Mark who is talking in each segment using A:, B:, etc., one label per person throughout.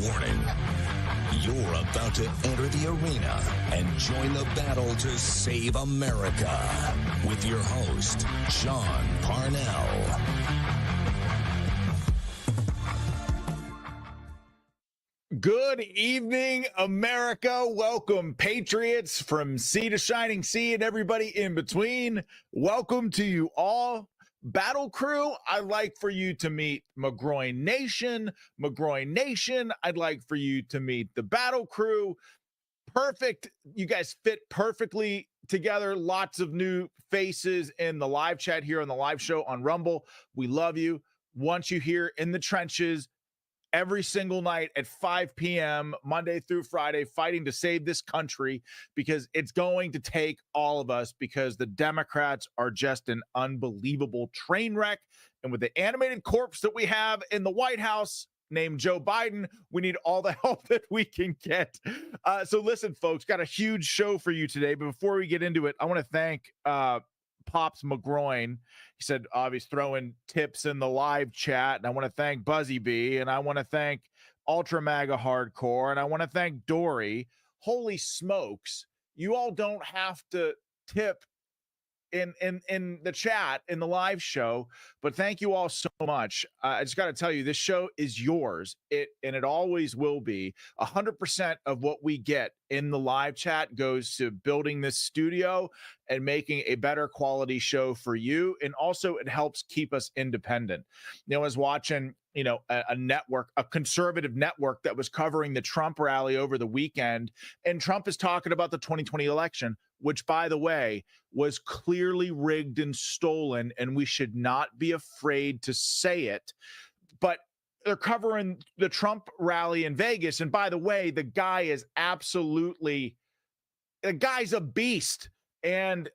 A: Warning. You're about to enter the arena and join the battle to save America with your host, Sean Parnell.
B: Good evening, America. Welcome, Patriots from sea to shining sea and everybody in between. Welcome to you all. Battle Crew, I'd like for you to meet McGroin Nation. McGroin Nation, I'd like for you to meet the Battle Crew. Perfect. You guys fit perfectly together. Lots of new faces in the live chat here on the live show on Rumble. We love you. Want you here in the trenches every single night at 5 p.m., Monday through Friday, fighting to save this country, because it's going to take all of us, because the Democrats are just an unbelievable train wreck. And with the animated corpse that we have in the White House named Joe Biden, we need all the help that we can get. So listen, folks, got a huge show for you today. But before we get into it, I want to thank Pops McGroin. He said, he's throwing tips in the live chat. And I want to thank Buzzy B, and I want to thank Ultra Maga Hardcore, and I want to thank Dory. Holy smokes. You all don't have to tip in the chat in the live show, but thank you all so much. I just got to tell you, this show is yours. And it always will be. 100% of what we get in the live chat goes to building this studio and making a better quality show for you. And also it helps keep us independent. I was watching, a network, a conservative network that was covering the Trump rally over the weekend. And Trump is talking about the 2020 election, which, by the way, was clearly rigged and stolen. And we should not be afraid to say it. But they're covering the Trump rally in Vegas. And by the way, the guy's a beast. And,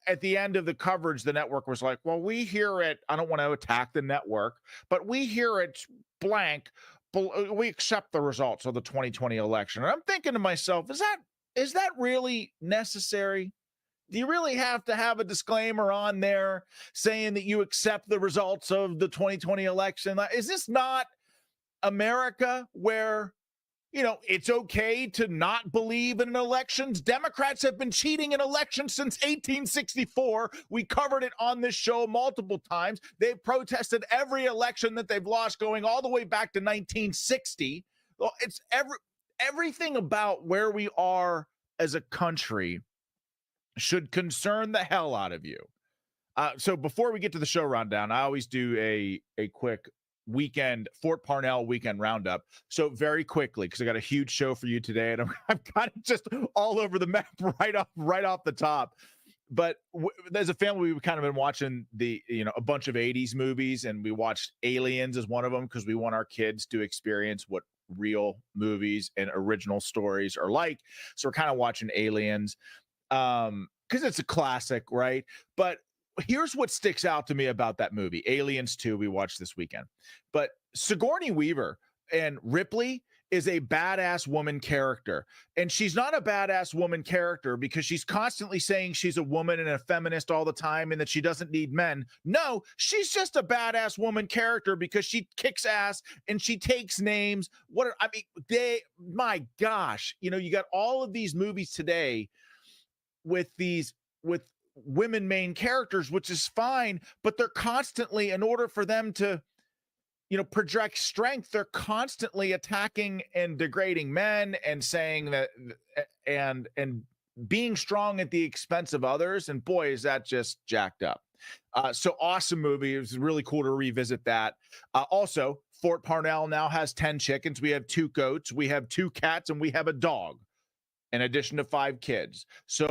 B: at the end of the coverage, the network was like, well, we hear it. I don't want to attack the network, but we hear it blank. We accept the results of the 2020 election. And I'm thinking to myself, is that really necessary? Do you really have to have a disclaimer on there saying that you accept the results of the 2020 election? Is this not America where, it's okay to not believe in elections? Democrats have been cheating in elections since 1864. We covered it on this show multiple times. They've protested every election that they've lost, going all the way back to 1960. Well, it's everything about where we are as a country should concern the hell out of you. So before we get to the show rundown, I always do a quick Fort Parnell weekend roundup. So very quickly, because I got a huge show for you today, and I've got it just all over the map right off the top. But as a family, we've kind of been watching a bunch of 80s movies, and we watched Aliens as one of them because we want our kids to experience what real movies and original stories are like. So we're kind of watching Aliens because it's a classic, right? But here's what sticks out to me about that movie, Aliens 2, we watched this weekend. But Sigourney Weaver and Ripley is a badass woman character. And she's not a badass woman character because she's constantly saying she's a woman and a feminist all the time and that she doesn't need men. No, she's just a badass woman character because she kicks ass and she takes names. My gosh, you got all of these movies today with women main characters, which is fine, but they're constantly, in order for them to project strength, they're constantly attacking and degrading men and saying that and being strong at the expense of others. And boy, is that just jacked up. So awesome movie. It was really cool to revisit that. Also, Fort Parnell now has 10 chickens. We have 2 goats, we have 2 cats, and we have a dog, in addition to 5 kids. So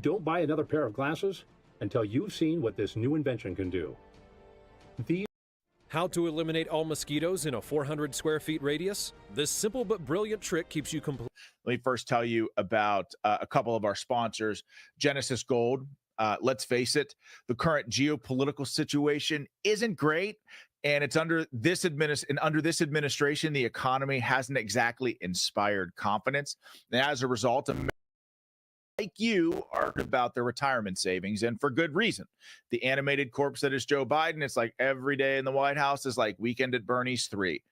C: Don't buy another pair of glasses until you've seen what this new invention can do.
D: How to eliminate all mosquitoes in a 400 square feet radius? This simple but brilliant trick keeps you complete.
B: Let me first tell you about a couple of our sponsors. Genesis Gold. Let's face it, the current geopolitical situation isn't great, and it's under this administration, the economy hasn't exactly inspired confidence. And as a result, like you are about their retirement savings, and for good reason. The animated corpse that is Joe Biden, it's like every day in the White House is like Weekend at Bernie's 3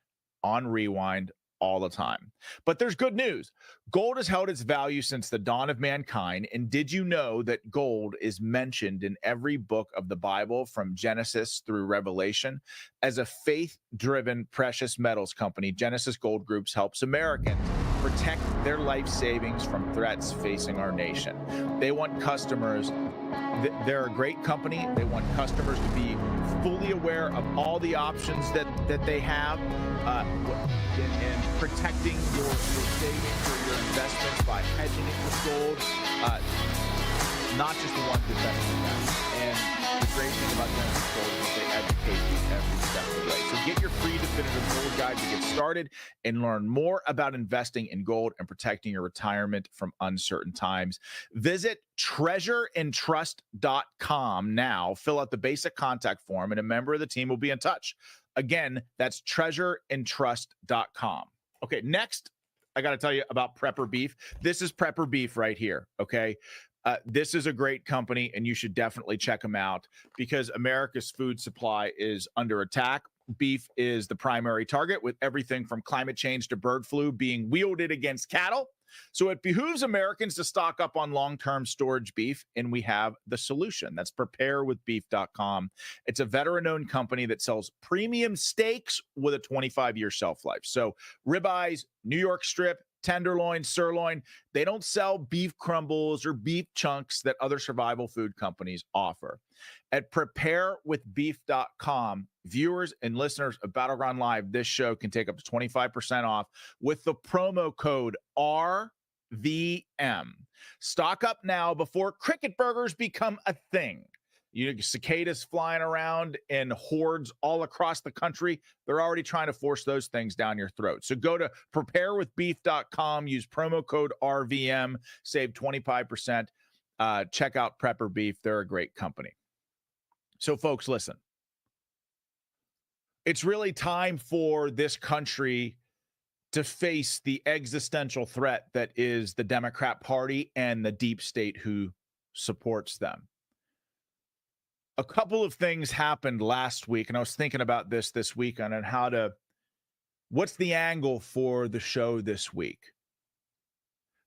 B: on rewind all the time. But there's good news. Gold has held its value since the dawn of mankind. And did you know that gold is mentioned in every book of the Bible from Genesis through Revelation? As a faith-driven precious metals company, Genesis Gold Groups helps Americans protect their life savings from threats facing our nation. They want customers, they're a great company. They want customers to be fully aware of all the options that they have in protecting your savings or your investments by hedging it with gold, not just the ones that best in them. And the great thing about Genesis Gold is that they educate you every step of the way. So get your free definitive gold guide to get started and learn more about investing in gold and protecting your retirement from uncertain times. Visit treasureandtrust.com now. Fill out the basic contact form, and a member of the team will be in touch. Again, that's treasureandtrust.com. Okay, next, I got to tell you about Prepper Beef. This is Prepper Beef right here, okay? This is a great company, and you should definitely check them out because America's food supply is under attack. Beef is the primary target, with everything from climate change to bird flu being wielded against cattle. So it behooves Americans to stock up on long-term storage beef, and we have the solution. That's preparewithbeef.com. It's a veteran-owned company that sells premium steaks with a 25-year shelf life. So ribeyes, New York strip, tenderloin, sirloin, they don't sell beef crumbles or beef chunks that other survival food companies offer. At preparewithbeef.com, viewers and listeners of Battleground Live, this show can take up to 25% off with the promo code RVM. Stock up now before cricket burgers become a thing. You know, cicadas flying around in hordes all across the country. They're already trying to force those things down your throat. So go to preparewithbeef.com, use promo code RVM, save 25%. Check out Prepper Beef. They're a great company. So, folks, listen. It's really time for this country to face the existential threat that is the Democrat Party and the deep state who supports them. A couple of things happened last week, and I was thinking about this weekend and what's the angle for the show this week.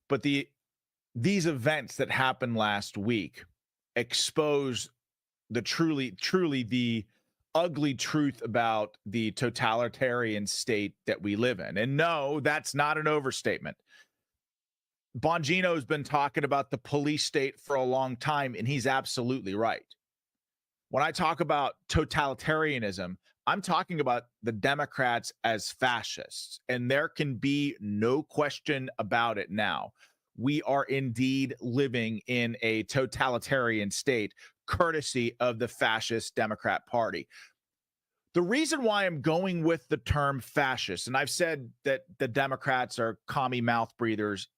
B: But these events that happened last week expose the truly the ugly truth about the totalitarian state that we live in. And no, that's not an overstatement. Bongino's been talking about the police state for a long time, and he's absolutely right. When I talk about totalitarianism, I'm talking about the Democrats as fascists, and there can be no question about it now. We are indeed living in a totalitarian state, courtesy of the fascist Democrat Party. The reason why I'm going with the term fascist, and I've said that the Democrats are commie mouth breathers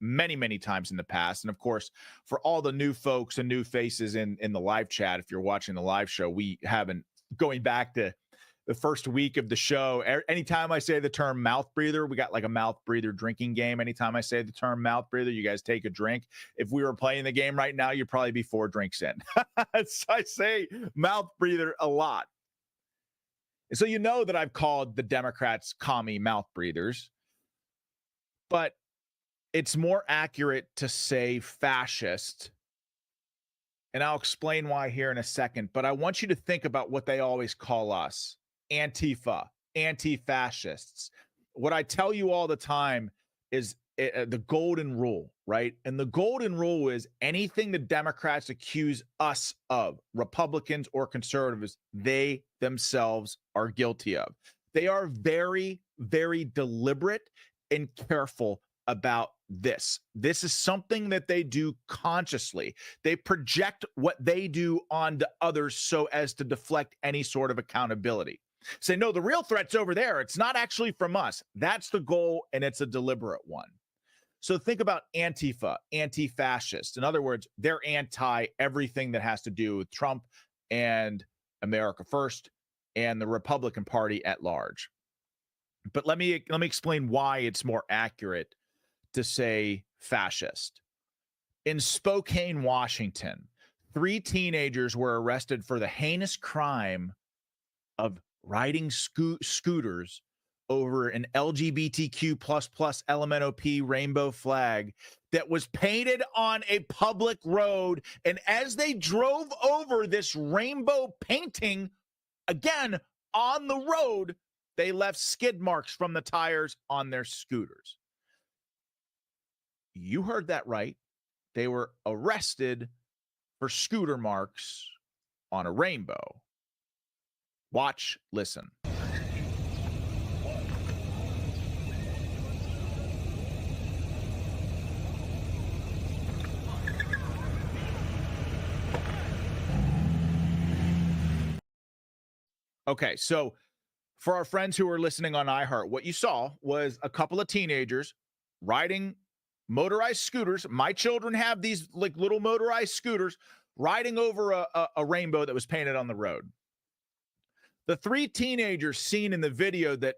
B: many, many times in the past. And of course, for all the new folks and new faces in the live chat, if you're watching the live show, we haven't, going back to the first week of the show, anytime I say the term mouth breather, we got like a mouth breather drinking game. Anytime I say the term mouth breather, you guys take a drink. If we were playing the game right now, you'd probably be 4 drinks in. So I say mouth breather a lot. And so you know that I've called the Democrats commie mouth breathers, but it's more accurate to say fascist, and I'll explain why here in a second, but I want you to think about what they always call us: Antifa, anti-fascists. What I tell you all the time is the golden rule, right? And the golden rule is anything the Democrats accuse us of, Republicans or conservatives, they themselves are guilty of. They are very, very deliberate and careful about this. This is something that they do consciously. They project what they do onto others so as to deflect any sort of accountability. Say, no, the real threat's over there. It's not actually from us. That's the goal, and it's a deliberate one. So think about Antifa, anti-fascist. In other words, they're anti everything that has to do with Trump and America First and the Republican Party at large. But let me explain why it's more accurate to say fascist. In Spokane, Washington, 3 teenagers were arrested for the heinous crime of riding scooters over an LGBTQ++ LMNOP rainbow flag that was painted on a public road. And as they drove over this rainbow painting, again, on the road, they left skid marks from the tires on their scooters. You heard that right. They were arrested for scooter marks on a rainbow. Watch, listen. Okay, so for our friends who are listening on iHeart, what you saw was a couple of teenagers riding motorized scooters. My children have these like little motorized scooters riding over a rainbow that was painted on the road. The 3 teenagers seen in the video that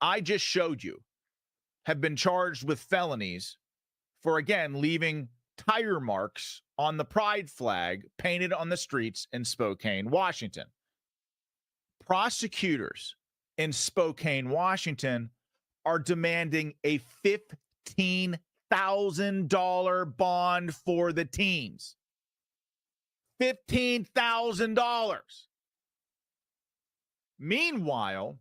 B: I just showed you have been charged with felonies for, again, leaving tire marks on the pride flag painted on the streets in Spokane, Washington. Prosecutors in Spokane, Washington are demanding a $15,000 bond for the teens. $15,000. Meanwhile,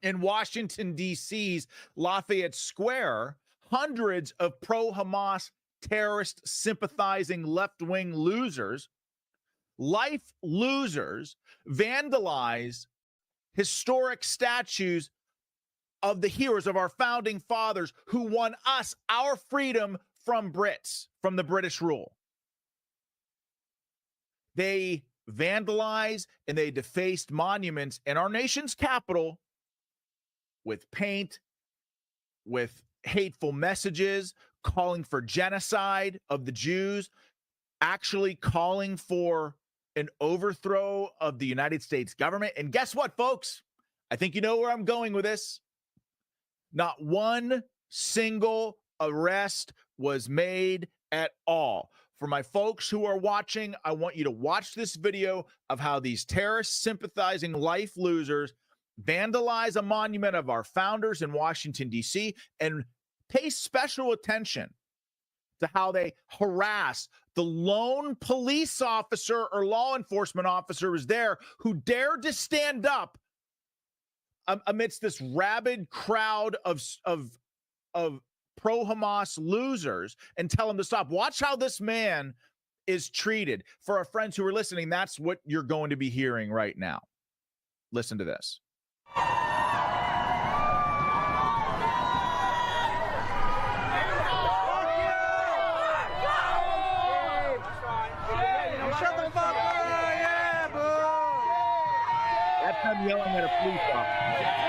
B: in Washington, D.C.'s Lafayette Square, hundreds of pro-Hamas terrorist sympathizing left-wing losers, life losers, vandalize historic statues of the heroes of our founding fathers who won us our freedom from Brits, from the British rule. They vandalized and they defaced monuments in our nation's capital with paint, with hateful messages, calling for genocide of the Jews, actually calling for an overthrow of the United States government. And guess what, folks? I think you know where I'm going with this. Not one single arrest was made at all. For my folks who are watching, I want you to watch this video of how these terrorist sympathizing life losers vandalize a monument of our founders in Washington, D.C., and pay special attention to how they harass the lone police officer or law enforcement officer who's there who dared to stand up amidst this rabid crowd of pro-Hamas losers and tell them to stop. Watch how this man is treated. For our friends who are listening, that's what you're going to be hearing right now. Listen to this. That's him yelling at a police officer.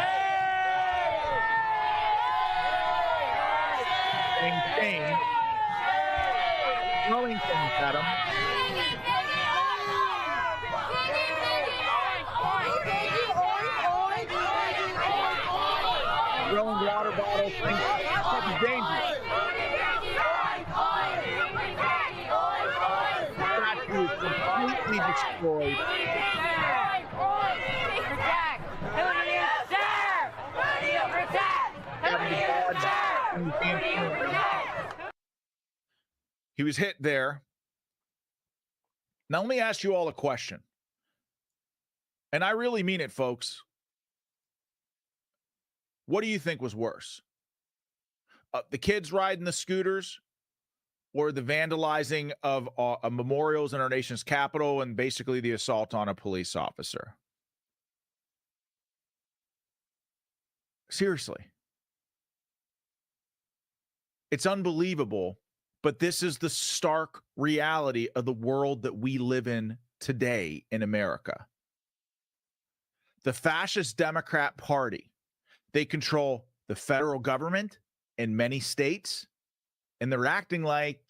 B: Saying, throwing things at him. Throwing water bottles, things. This is dangerous. The statue is completely destroyed. He was hit there. Now, let me ask you all a question. And I really mean it, folks. What do you think was worse? The kids riding the scooters or the vandalizing of memorials in our nation's capital and basically the assault on a police officer? Seriously. It's unbelievable, but this is the stark reality of the world that we live in today in America. The Fascist Democrat Party, they control the federal government in many states, and they're acting like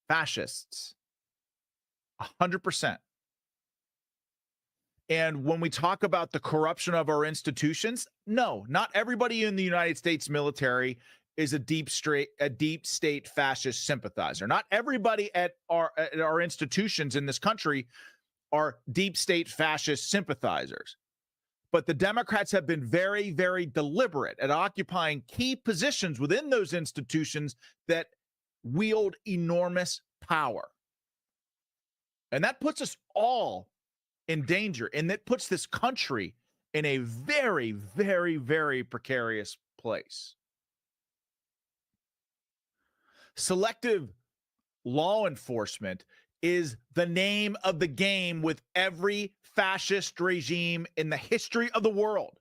B: fascists 100%. And when we talk about the corruption of our institutions, no, not everybody in the United States military is a deep state fascist sympathizer. Not everybody at our institutions in this country are deep state fascist sympathizers. But the Democrats have been very, very deliberate at occupying key positions within those institutions that wield enormous power. And that puts us all in danger, and that puts this country in a very, very, very precarious place. Selective law enforcement is the name of the game with every fascist regime in the history of the world.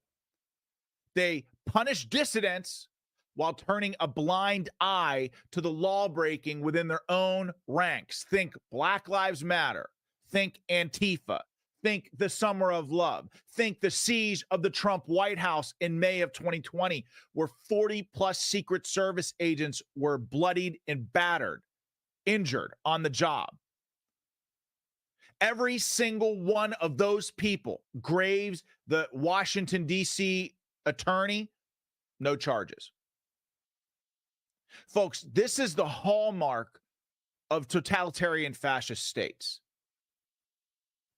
B: They punish dissidents while turning a blind eye to the law breaking within their own ranks. Think Black Lives Matter. Think Antifa. Think the Summer of Love. Think the siege of the Trump White House in May of 2020, where 40 plus Secret Service agents were bloodied and battered, injured on the job. Every single one of those people, Graves, the Washington, D.C. attorney, no charges. Folks, this is the hallmark of totalitarian fascist states.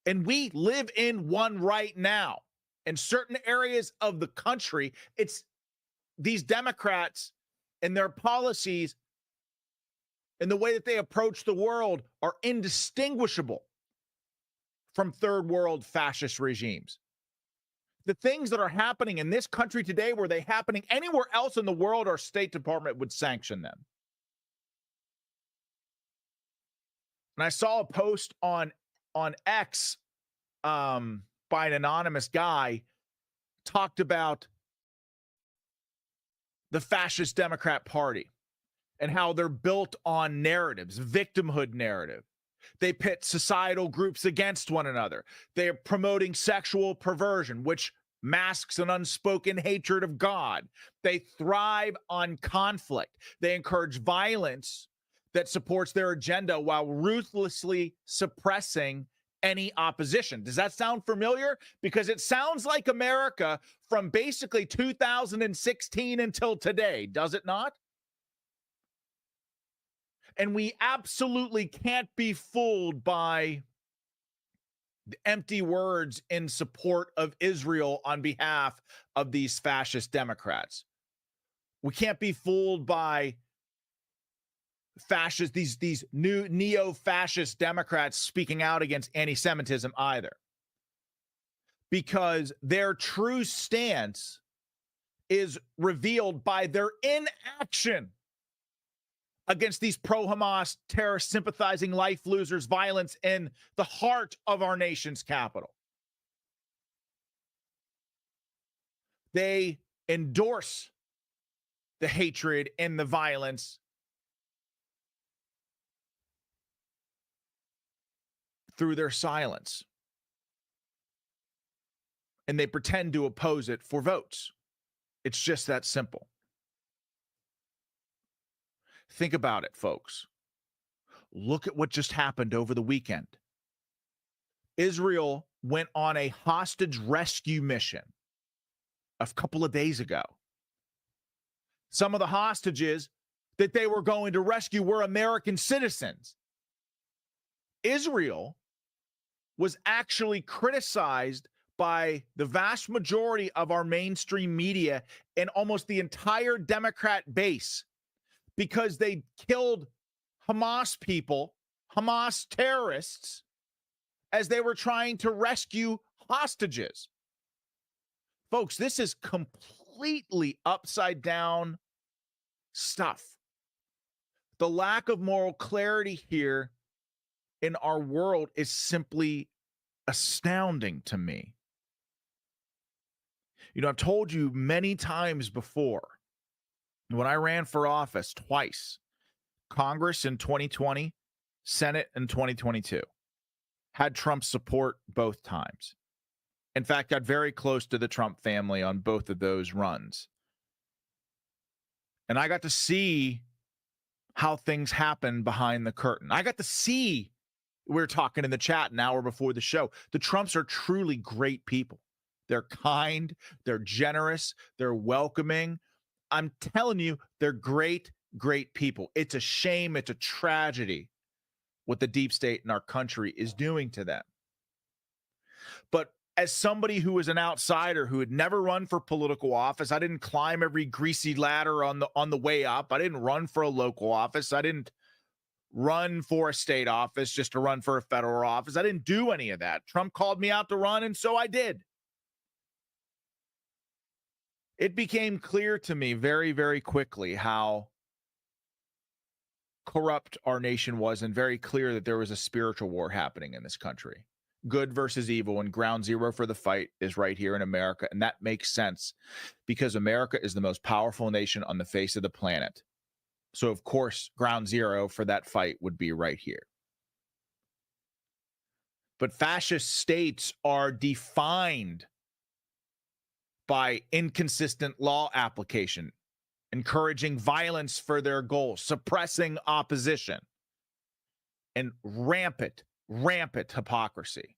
B: And we live in one right now. In certain areas of the country, it's these Democrats and their policies and the way that they approach the world are indistinguishable from third world fascist regimes. The things that are happening in this country today, were they happening anywhere else in the world, our State Department would sanction them. And I saw a post on X by an anonymous guy, talked about the Fascist Democrat Party and how they're built on narratives, victimhood narrative. They pit societal groups against one another. They're promoting sexual perversion, which masks an unspoken hatred of God. They thrive on conflict. They encourage violence that supports their agenda while ruthlessly suppressing any opposition. Does that sound familiar? Because it sounds like America from basically 2016 until today, does it not? And we absolutely can't be fooled by the empty words in support of Israel on behalf of these fascist Democrats. We can't be fooled by fascist, these new neo-fascist Democrats speaking out against anti-Semitism either. Because their true stance is revealed by their inaction against these pro-Hamas terrorist sympathizing life losers, violence in the heart of our nation's capital. They endorse the hatred and the violence through their silence. And they pretend to oppose it for votes. It's just that simple. Think about it, folks. Look at what just happened over the weekend. Israel went on a hostage rescue mission a couple of days ago. Some of the hostages that they were going to rescue were American citizens. Israel was actually criticized by the vast majority of our mainstream media and almost the entire Democrat base because they killed Hamas people, Hamas terrorists, as they were trying to rescue hostages. Folks, this is completely upside down stuff. The lack of moral clarity here in our world is simply astounding to me. You know, I've told you many times before When I ran for office twice, Congress in 2020, Senate in 2022, had Trump's support both times. In fact, got very close to the Trump family on both of those runs. And I got to see how things happen behind the curtain. I got to see, we were talking in the chat an hour before the show, the Trumps are truly great people. They're kind, they're generous, they're welcoming. I'm telling you, they're great, great people. It's a shame, it's a tragedy what the deep state in our country is doing to them. But as somebody who was an outsider who had never run for political office, I didn't climb every greasy ladder on the way up. I didn't run for a local office. I didn't run for a state office just to run for a federal office. I didn't do any of that. Trump called me out to run, and so I did. It became clear to me very, very quickly how corrupt our nation was, and very clear that there was a spiritual war happening in this country. Good versus evil, and ground zero for the fight is right here in America. And that makes sense because America is the most powerful nation on the face of the planet. So, of course, ground zero for that fight would be right here. But fascist states are defined by inconsistent law application, encouraging violence for their goals, suppressing opposition, and rampant hypocrisy.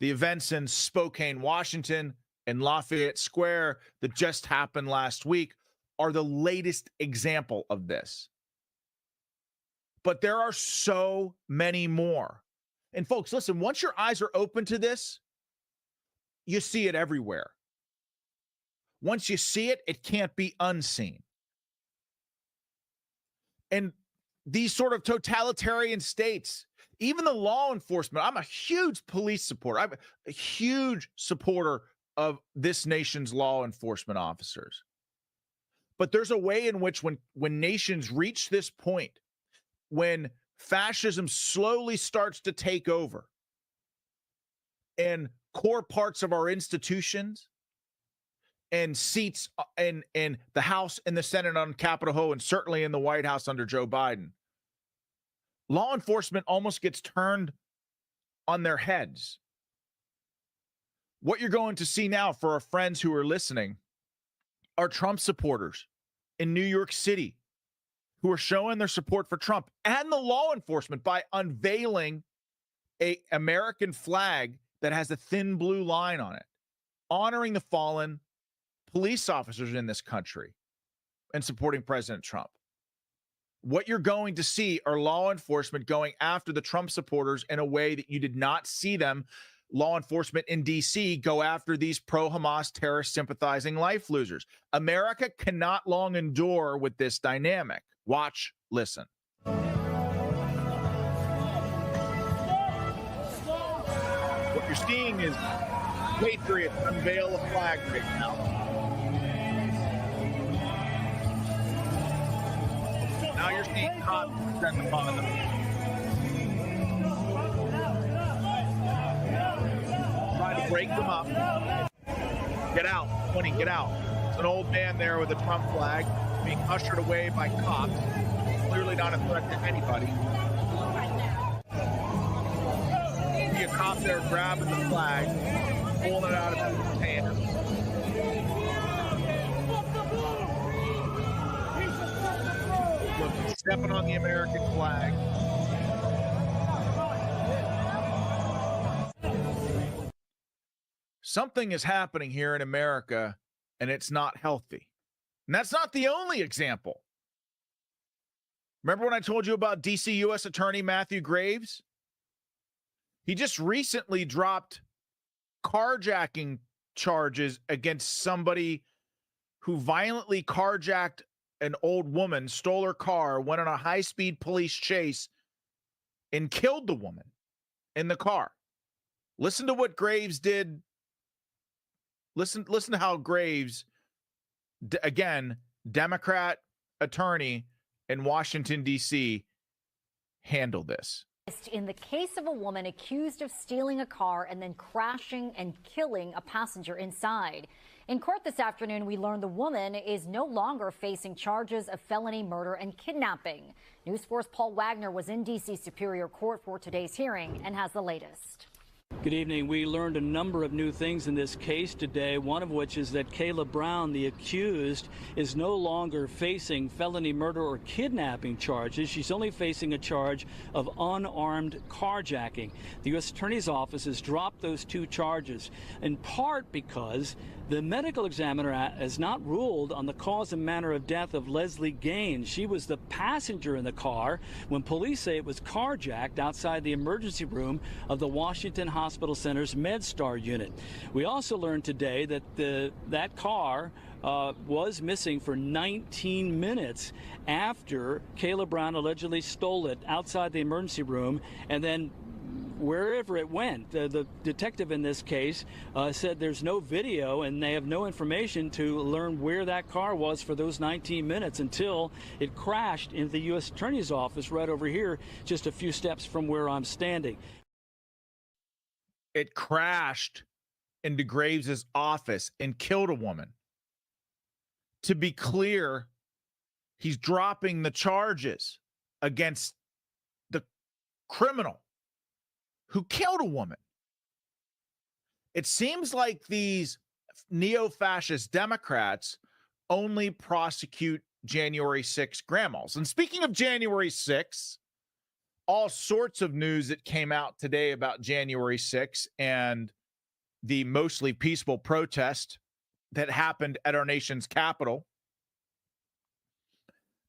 B: The events in Spokane, Washington, and Lafayette Square that just happened last week are the latest example of this. But there are so many more. And folks, listen, once your eyes are open to this, you see it everywhere. Once you see it, it can't be unseen. And these sort of totalitarian states, even the law enforcement, I'm a huge police supporter. I'm a huge supporter of this nation's law enforcement officers. But there's a way in which when nations reach this point, when fascism slowly starts to take over and core parts of our institutions and seats in the House and the Senate on Capitol Hill, and certainly in the White House under Joe Biden, law enforcement almost gets turned on their heads. What you're going to see now for our friends who are listening are Trump supporters in New York City who are showing their support for Trump and the law enforcement by unveiling an American flag that has a thin blue line on it, honoring the fallen police officers in this country and supporting President Trump. What you're going to see are law enforcement going after the Trump supporters in a way that you did not see them, law enforcement in D.C., go after these pro-Hamas terrorist sympathizing life losers. America cannot long endure with this dynamic. Watch, listen. What you're seeing is Patriots unveil a flag right now. Now you're seeing cops descend upon them. Trying to break them up. Get out, 20, get out. It's an old man there with a Trump flag being ushered away by cops. Clearly not a threat to anybody. See a cop there grabbing the flag, pulling it out of his hand. Look, stepping on the American flag. Something is happening here in America, and it's not healthy. And that's not the only example. Remember when I told you about D.C. U.S. Attorney Matthew Graves? He just recently dropped carjacking charges against somebody who violently carjacked an old woman, stole her car, went on a high-speed police chase, and killed the woman in the car. Listen to what Graves did. Listen to how Graves, again, Democrat attorney in Washington, D.C., handled this.
E: In the case of a woman accused of stealing a car and then crashing and killing a passenger inside. In court this afternoon, we learned the woman is no longer facing charges of felony murder and kidnapping. News 4's Paul Wagner was in D.C. Superior Court for today's hearing and has the latest.
F: Good evening. We learned a number of new things in this case today, one of which is that Kayla Brown, the accused, is no longer facing felony murder or kidnapping charges. She's only facing a charge of unarmed carjacking. The U.S. Attorney's Office has dropped those two charges, in part because the medical examiner has not ruled on the cause and manner of death of Leslie Gaines. She was the passenger in the car when police say it was carjacked outside the emergency room of the Washington Hospital Center's MedStar unit. We also learned today that that car was missing for 19 minutes after Kayla Brown allegedly stole it outside the emergency room and then wherever it went. The detective in this case said there's no video and they have no information to learn where that car was for those 19 minutes until it crashed into the U.S. Attorney's Office right over here, just a few steps from where I'm standing.
B: It crashed into Graves' office and killed a woman. To be clear, he's dropping the charges against the criminal who killed a woman. It seems like these neo-fascist Democrats only prosecute January 6 grandmas. And speaking of January 6, all sorts of news that came out today about January 6 and the mostly peaceful protest that happened at our nation's capital.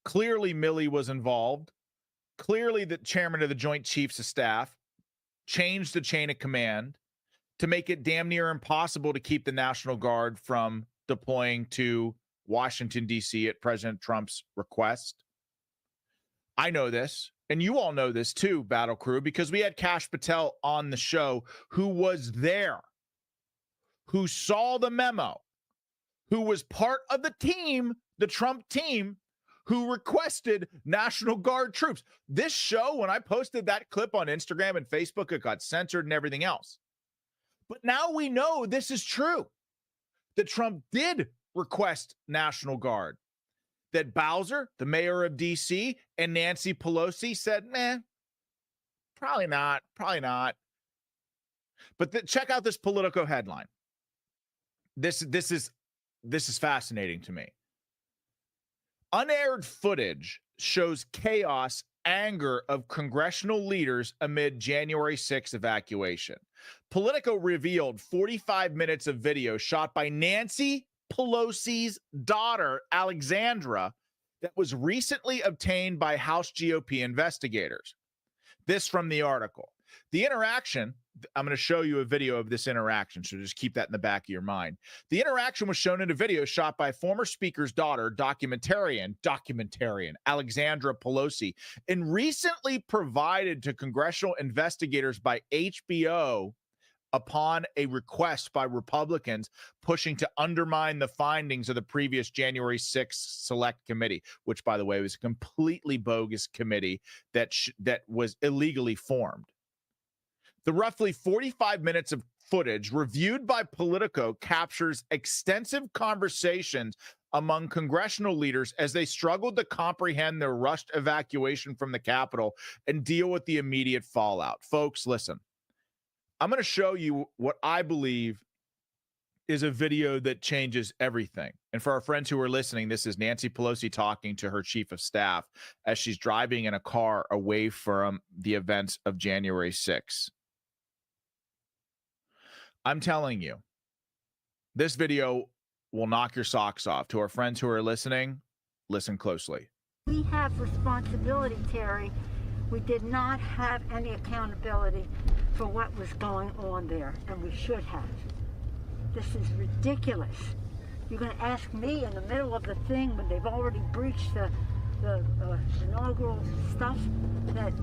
B: Clearly, Milley was involved. Clearly, the chairman of the Joint Chiefs of Staff changed the chain of command to make it damn near impossible to keep the National Guard from deploying to Washington, D.C. at President Trump's request. I know this, and you all know this too, Battle Crew, because we had Kash Patel on the show who was there, who saw the memo, who was part of the team, the Trump team, who requested National Guard troops. This show, when I posted that clip on Instagram and Facebook, it got censored and everything else. But now we know this is true, that Trump did request National Guard, that Bowser, the mayor of D.C., and Nancy Pelosi said, probably not. But check out this Politico headline. This is fascinating to me. Unaired footage shows chaos, anger of congressional leaders amid January 6 evacuation. Politico revealed 45 minutes of video shot by Nancy Pelosi's daughter, Alexandra, that was recently obtained by House GOP investigators. This from the article. The interaction, I'm going to show you a video of this interaction, so just keep that in the back of your mind. The interaction was shown in a video shot by former Speaker's daughter, documentarian Alexandra Pelosi, and recently provided to congressional investigators by HBO upon a request by Republicans pushing to undermine the findings of the previous January 6th Select Committee, which, by the way, was a completely bogus committee that was illegally formed. The roughly 45 minutes of footage reviewed by Politico captures extensive conversations among congressional leaders as they struggled to comprehend their rushed evacuation from the Capitol and deal with the immediate fallout. Folks, listen. I'm going to show you what I believe is a video that changes everything. And for our friends who are listening, this is Nancy Pelosi talking to her chief of staff as she's driving in a car away from the events of January 6th. I'm telling you, this video will knock your socks off. To our friends who are listening, listen closely.
G: We have responsibility, Terry. We did not have any accountability for what was going on there, and we should have. This is ridiculous. You're going to ask me in the middle of the thing when they've already breached the inaugural stuff that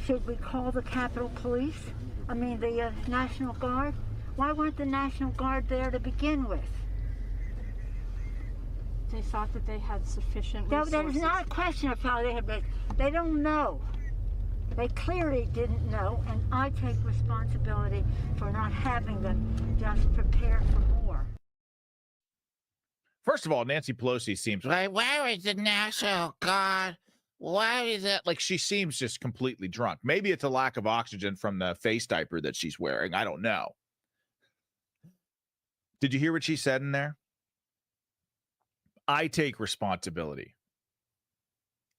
G: should we call the Capitol Police? I mean, the National Guard? Why weren't the National Guard there to begin with?
H: They thought that they had sufficient resources.
G: That is not a question of how they had been. They don't know. They clearly didn't know, and I take responsibility for not having them just prepare for more.
B: First of all, Nancy Pelosi seems like, where is the National Guard? Why is it? Like, she seems just completely drunk. Maybe it's a lack of oxygen from the face diaper that she's wearing. I don't know. Did you hear what she said in there? I take responsibility.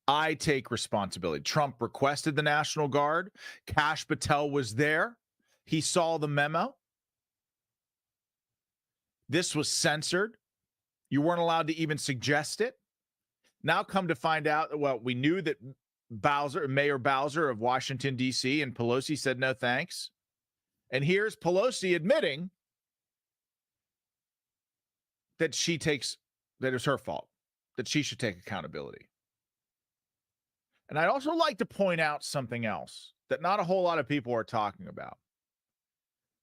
B: I take responsibility. Trump requested the National Guard. Kash Patel was there. He saw the memo. This was censored. You weren't allowed to even suggest it. Now come to find out, well, we knew that Mayor Bowser of Washington, D.C., and Pelosi said no thanks. And here's Pelosi admitting that that it's her fault, that she should take accountability. And I'd also like to point out something else that not a whole lot of people are talking about.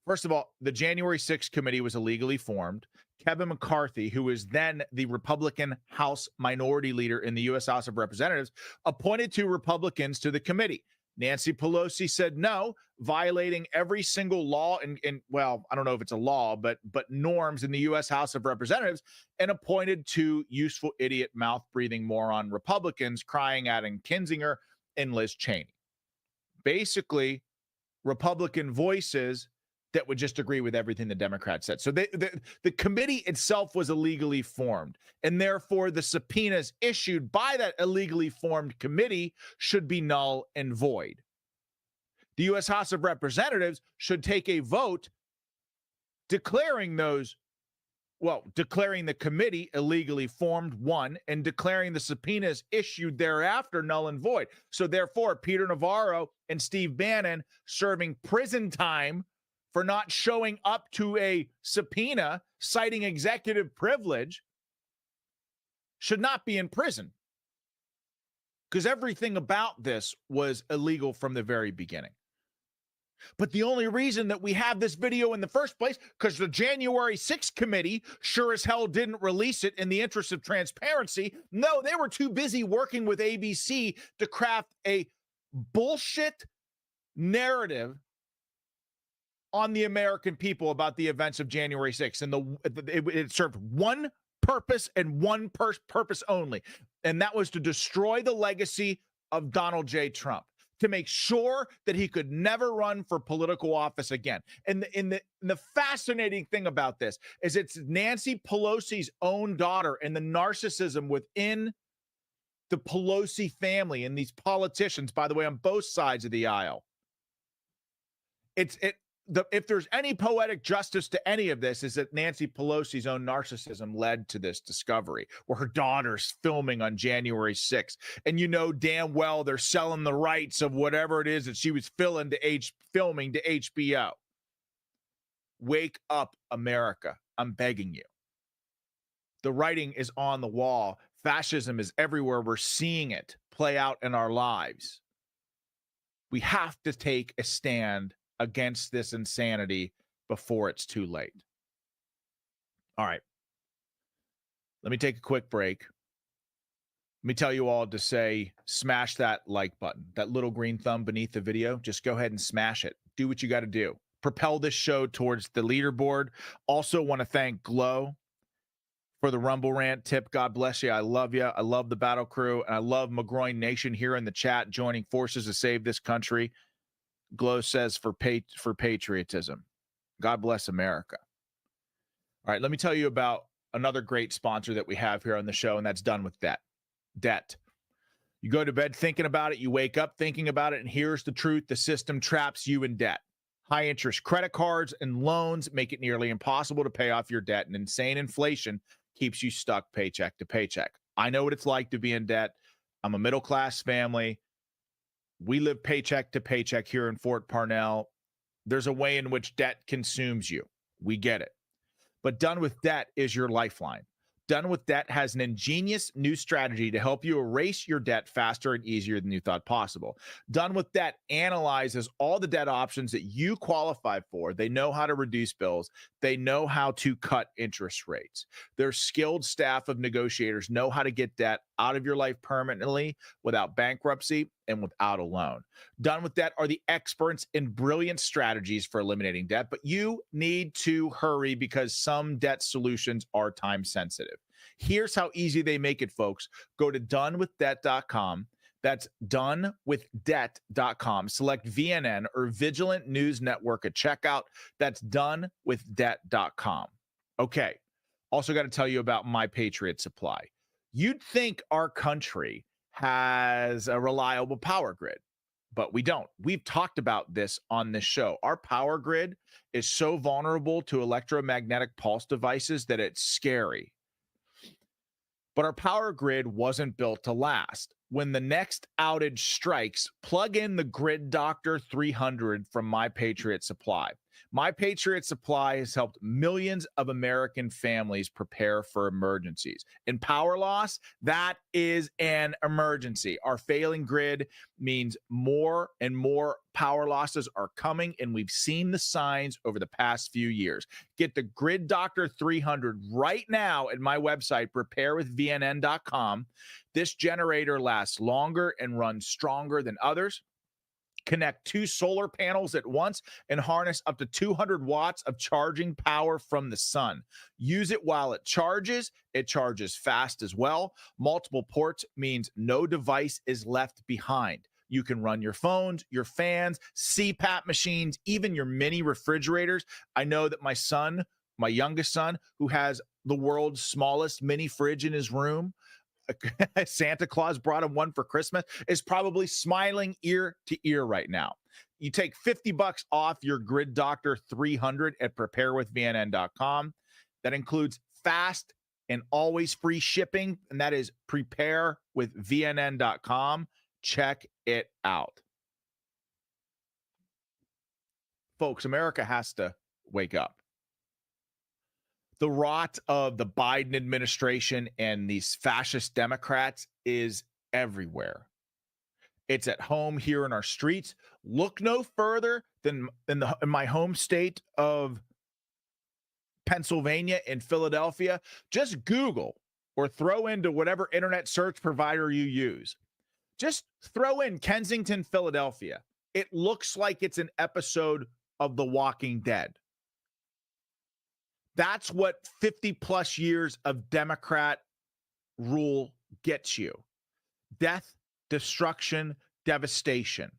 B: First of all, the January 6th committee was illegally formed. Kevin McCarthy, who is then the Republican House Minority Leader in the U.S. House of Representatives, appointed 2 Republicans to the committee. Nancy Pelosi said no, violating every single law and well, I don't know if it's a law, but norms in the U.S. House of Representatives, and appointed 2 useful idiot, mouth-breathing moron Republicans, crying out in Kinzinger and Liz Cheney. Basically, Republican voices that would just agree with everything the Democrats said. So the committee itself was illegally formed, and therefore the subpoenas issued by that illegally formed committee should be null and void. The U.S. House of Representatives should take a vote declaring the committee illegally formed, 1, and declaring the subpoenas issued thereafter null and void. So therefore, Peter Navarro and Steve Bannon serving prison time for not showing up to a subpoena citing executive privilege should not be in prison, because everything about this was illegal from the very beginning. But the only reason that we have this video in the first place, because the January 6th committee sure as hell didn't release it in the interest of transparency. No, they were too busy working with ABC to craft a bullshit narrative on the American people about the events of January 6th. And it served one purpose and one purpose only. And that was to destroy the legacy of Donald J. Trump, to make sure that he could never run for political office again. And the fascinating thing about this is it's Nancy Pelosi's own daughter and the narcissism within the Pelosi family and these politicians, by the way, on both sides of the aisle. If there's any poetic justice to any of this, is that Nancy Pelosi's own narcissism led to this discovery, where her daughter's filming on January 6th. And you know damn well they're selling the rights of whatever it is that she was filming to HBO. Wake up, America. I'm begging you. The writing is on the wall. Fascism is everywhere. We're seeing it play out in our lives. We have to take a stand against this insanity before it's too late. All right. Let me take a quick break. Let me tell you all to say, smash that like button, that little green thumb beneath the video. Just go ahead and smash it. Do what you got to do. Propel this show towards the leaderboard. Also want to thank Glow for the Rumble Rant tip. God bless you. I love you. I love the battle crew. And I love McGroin Nation here in the chat, joining forces to save this country. Glow says for patriotism. God bless America. All right, let me tell you about another great sponsor that we have here on the show, and that's Done with Debt. You go to bed thinking about it, you wake up thinking about it, and here's the truth. The system traps you in debt. High interest credit cards and loans make it nearly impossible to pay off your debt, and insane inflation keeps you stuck paycheck to paycheck. I know what it's like to be in debt. I'm a middle-class family. We live paycheck to paycheck here in Fort Parnell. There's a way in which debt consumes you. We get it. But Done with Debt is your lifeline. Done with Debt has an ingenious new strategy to help you erase your debt faster and easier than you thought possible. Done with Debt analyzes all the debt options that you qualify for. They know how to reduce bills. They know how to cut interest rates. Their skilled staff of negotiators know how to get debt out of your life permanently without bankruptcy and without a loan. Done with Debt are the experts in brilliant strategies for eliminating debt, but you need to hurry because some debt solutions are time sensitive. Here's how easy they make it, folks. Go to donewithdebt.com. That's donewithdebt.com. Select VNN or Vigilant News Network at checkout. That's donewithdebt.com. Okay. Also got to tell you about My Patriot Supply. You'd think our country has a reliable power grid, but we don't. We've talked about this on this show. Our power grid is so vulnerable to electromagnetic pulse devices that it's scary. But our power grid wasn't built to last. When the next outage strikes, plug in the Grid Doctor 300 from My Patriot Supply. My Patriot Supply has helped millions of American families prepare for emergencies. In power loss, that is an emergency. Our failing grid means more and more power losses are coming, and we've seen the signs over the past few years. Get the Grid Doctor 300 right now at my website, preparewithvnn.com. This generator lasts longer and runs stronger than others. Connect 2 solar panels at once and harness up to 200 watts of charging power from the sun. Use it while it charges. It charges fast as well. Multiple ports means no device is left behind. You can run your phones, your fans, CPAP machines, even your mini refrigerators. I know that my son, my youngest son, who has the world's smallest mini fridge in his room, Santa Claus brought him one for Christmas, is probably smiling ear to ear right now. You take $50 off your Grid Doctor 300 at preparewithvnn.com. That includes fast and always free shipping, and that is preparewithvnn.com. Check it out. Folks, America has to wake up. The rot of the Biden administration and these fascist Democrats is everywhere. It's at home here in our streets. Look no further than in my home state of Pennsylvania and Philadelphia. Just Google or throw into whatever internet search provider you use. Just throw in Kensington, Philadelphia. It looks like it's an episode of The Walking Dead. That's what 50 plus years of Democrat rule gets you. Death, destruction, devastation.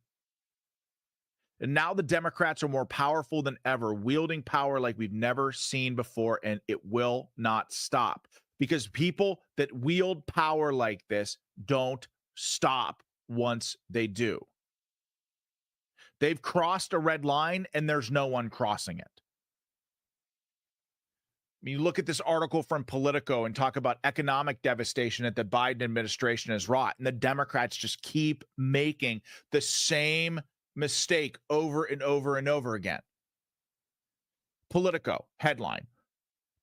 B: And now the Democrats are more powerful than ever, wielding power like we've never seen before, and it will not stop. Because people that wield power like this don't stop once they do. They've crossed a red line, and there's no one crossing it. I mean, you look at this article from Politico and talk about economic devastation that the Biden administration has wrought, and the Democrats just keep making the same mistake over and over and over again. Politico headline: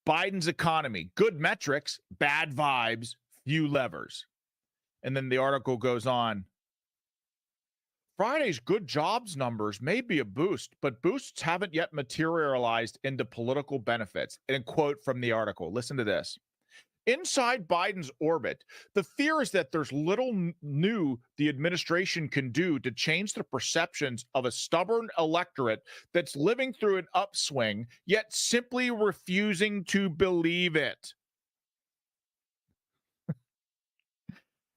B: Biden's economy, good metrics, bad vibes, few levers. And then the article goes on. Friday's good jobs numbers may be a boost, but boosts haven't yet materialized into political benefits. And a quote from the article. Listen to this. Inside Biden's orbit, the fear is that there's little new the administration can do to change the perceptions of a stubborn electorate that's living through an upswing, yet simply refusing to believe it.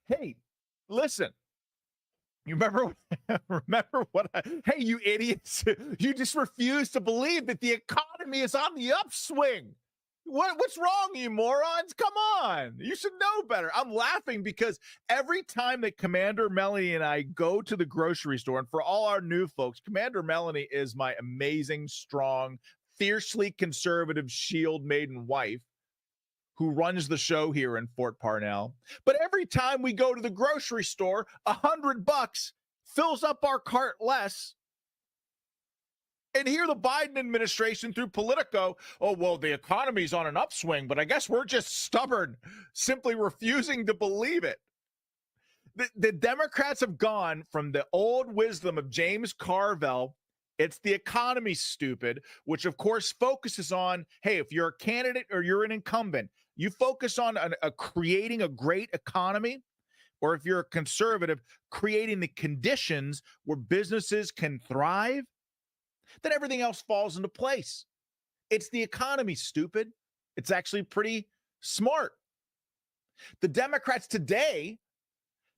B: Hey, listen. You remember what? Hey, you idiots! You just refuse to believe that the economy is on the upswing. What's wrong, you morons? Come on, you should know better. I'm laughing because every time that Commander Melanie and I go to the grocery store, and for all our new folks, Commander Melanie is my amazing, strong, fiercely conservative shield maiden wife who runs the show here in Fort Parnell. But every time we go to the grocery store, $100 fills up our cart less. And here the Biden administration through Politico, oh, well, the economy's on an upswing, but I guess we're just stubborn, simply refusing to believe it. The Democrats have gone from the old wisdom of James Carville, it's the economy, stupid, which of course focuses on, hey, if you're a candidate or you're an incumbent, you focus on creating a great economy, or if you're a conservative, creating the conditions where businesses can thrive, then everything else falls into place. It's the economy, stupid. It's actually pretty smart. The Democrats today,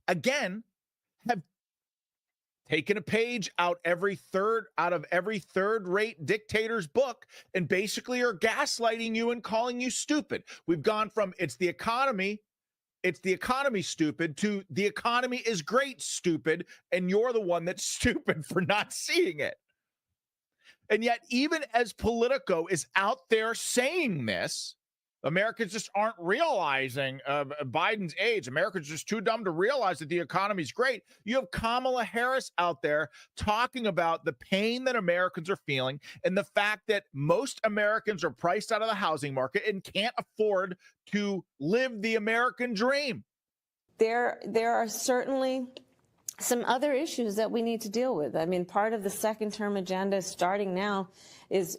B: again, have taken a page out of every third-rate dictator's book and basically are gaslighting you and calling you stupid. We've gone from it's the economy, stupid, to the economy is great, stupid, and you're the one that's stupid for not seeing it. And yet, even as Politico is out there saying this, Americans just aren't realizing Biden's age. Americans are just too dumb to realize that the economy's great. You have Kamala Harris out there talking about the pain that Americans are feeling and the fact that most Americans are priced out of the housing market and can't afford to live the American dream.
H: There are certainly some other issues that we need to deal with. I mean, part of the second term agenda starting now is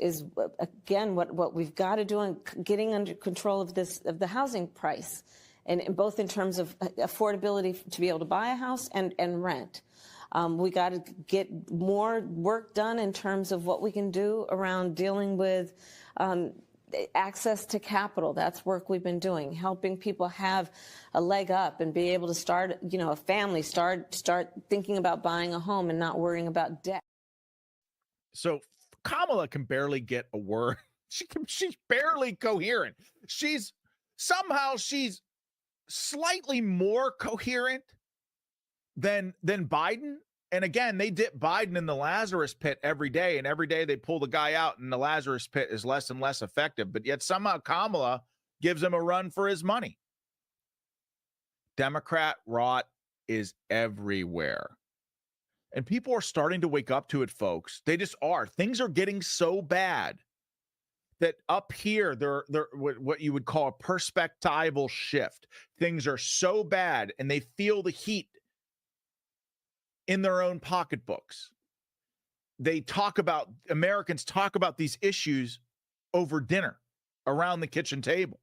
H: again, what we've got to do in getting under control of the housing price, and both in terms of affordability to be able to buy a house and rent. We got to get more work done in terms of what we can do around dealing with access to capital. That's work we've been doing, helping people have a leg up and be able to start, a family, start thinking about buying a home and not worrying about debt.
B: So Kamala can barely get a word. She's barely coherent. She's slightly more coherent than Biden. And again, they dip Biden in the Lazarus pit every day, and every day they pull the guy out, and the Lazarus pit is less and less effective. But yet somehow Kamala gives him a run for his money. Democrat rot is everywhere. And people are starting to wake up to it, folks. They just are. Things are getting so bad that up here, they're what you would call a perspectival shift. Things are so bad, and they feel the heat in their own pocketbooks. Americans talk about these issues over dinner around the kitchen table.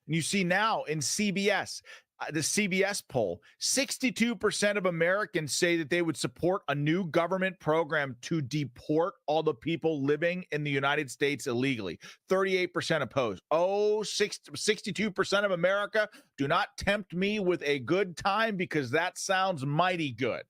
B: And you see now in CBS, the CBS poll, 62% of Americans say that they would support a new government program to deport all the people living in the United States illegally. 38% opposed. 62% of America, do not tempt me with a good time because that sounds mighty good.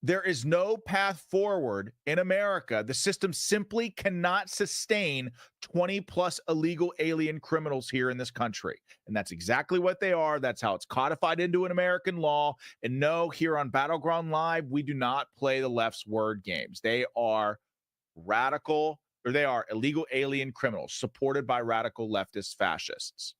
B: There is no path forward in America. The system simply cannot sustain 20 plus illegal alien criminals here in this country. And that's exactly what they are. That's how it's codified into an American law. And no, here on Battleground Live, we do not play the left's word games. They are radical, or they are illegal alien criminals supported by radical leftist fascists.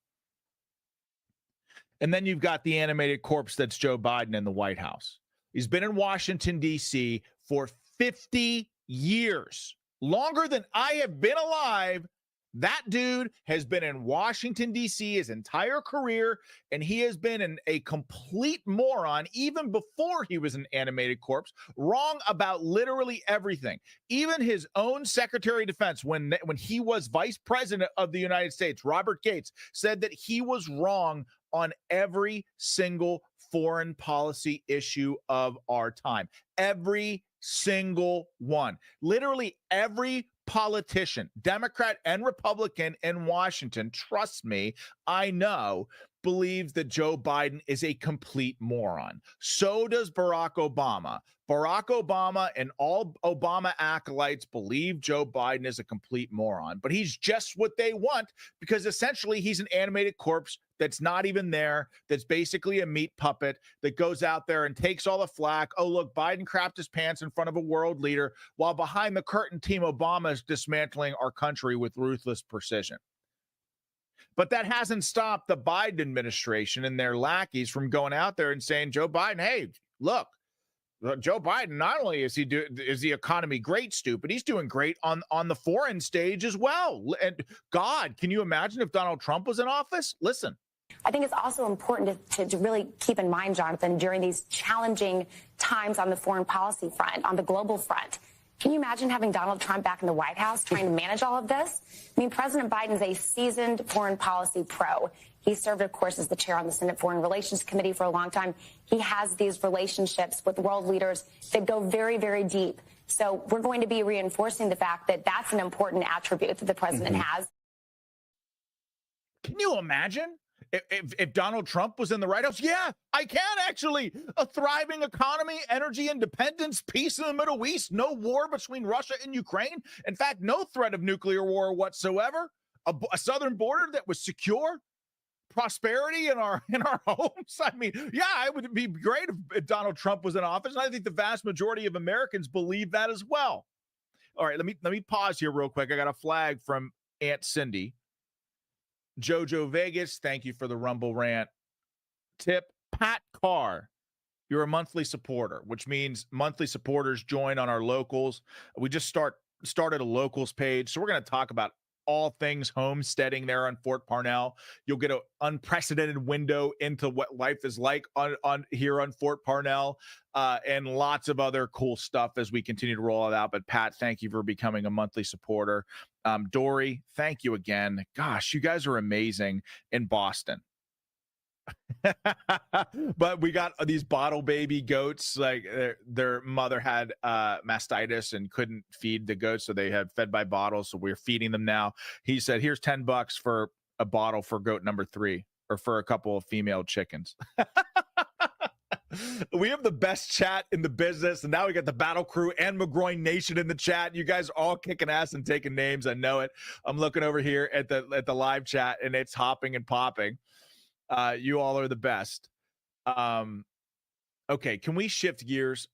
B: And then you've got the animated corpse that's Joe Biden in the White House. He's been in Washington, D.C. for 50 years, longer than I have been alive. That dude has been in Washington, D.C. his entire career, and he has been a complete moron even before he was an animated corpse, wrong about literally everything. Even his own Secretary of Defense, when he was Vice President of the United States, Robert Gates, said that he was wrong on every single foreign policy issue of our time. Every single one. Literally every politician, Democrat and Republican in Washington, trust me, I know, believes that Joe Biden is a complete moron. So does Barack Obama. Barack Obama and all Obama acolytes believe Joe Biden is a complete moron, but he's just what they want because essentially he's an animated corpse that's not even there, that's basically a meat puppet that goes out there and takes all the flack. Oh, look, Biden crapped his pants in front of a world leader, while behind the curtain, Team Obama is dismantling our country with ruthless precision. But that hasn't stopped the Biden administration and their lackeys from going out there and saying, Joe Biden, hey, look, Joe Biden, not only is the economy great, stupid, he's doing great on the foreign stage as well. And God, can you imagine if Donald Trump was in office? Listen.
I: I think it's also important to really keep in mind, Jonathan, during these challenging times on the foreign policy front, on the global front, Can you imagine having Donald Trump back in the White House trying to manage all of this? I mean, President Biden's a seasoned foreign policy pro. He served, of course, as the chair on the Senate Foreign Relations Committee for a long time. He has these relationships with world leaders that go very, very deep. So we're going to be reinforcing the fact that that's an important attribute that the president has.
B: Can you imagine if Donald Trump was in the White House? Yeah, I can actually. A thriving economy, energy independence, peace in the Middle East, no war between Russia and Ukraine. In fact, no threat of nuclear war whatsoever. A southern border that was secure. Prosperity in our homes. I mean, yeah, it would be great if Donald Trump was in office, and I think the vast majority of Americans believe that as well. All right, let me pause here real quick. I got a flag from Aunt Cindy. Jojo Vegas, thank you for the Rumble rant. Tip, Pat Carr, you're a monthly supporter, which means monthly supporters join on our locals. We just started a locals page, so we're going to talk about all things homesteading there on Fort Parnell. You'll get an unprecedented window into what life is like on here on Fort Parnell, and lots of other cool stuff as we continue to roll it out. But Pat, thank you for becoming a monthly supporter. Dory, thank you again. Gosh, you guys are amazing in Boston. But we got these bottle baby goats, like their mother had mastitis and couldn't feed the goats, so they had fed by bottles, so we're feeding them now. He said, here's $10 for a bottle for goat number 3, or for a couple of female chickens. We have the best chat in the business, and now we got the Battle Crew and McGroin Nation in the chat. You guys are all kicking ass and taking names. I know it. I'm looking over here at the live chat, and it's hopping and popping. You all are the best. Okay, can we shift gears,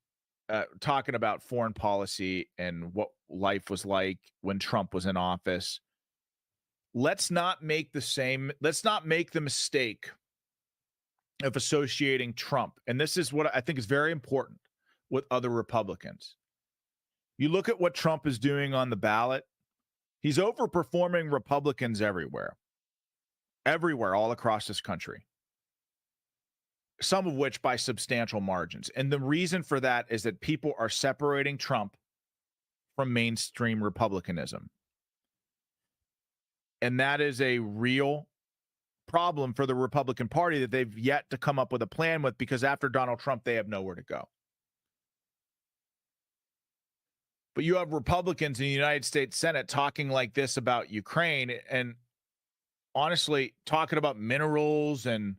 B: talking about foreign policy and what life was like when Trump was in office? Let's not make the mistake of associating Trump, and this is what I think is very important, with other Republicans. You look at what Trump is doing on the ballot. He's overperforming Republicans everywhere, all across this country, some of which by substantial margins. And the reason for that is that people are separating Trump from mainstream Republicanism. And that is a real problem for the Republican Party that they've yet to come up with a plan with, because after Donald Trump, they have nowhere to go. But you have Republicans in the United States Senate talking like this about Ukraine, and honestly talking about minerals and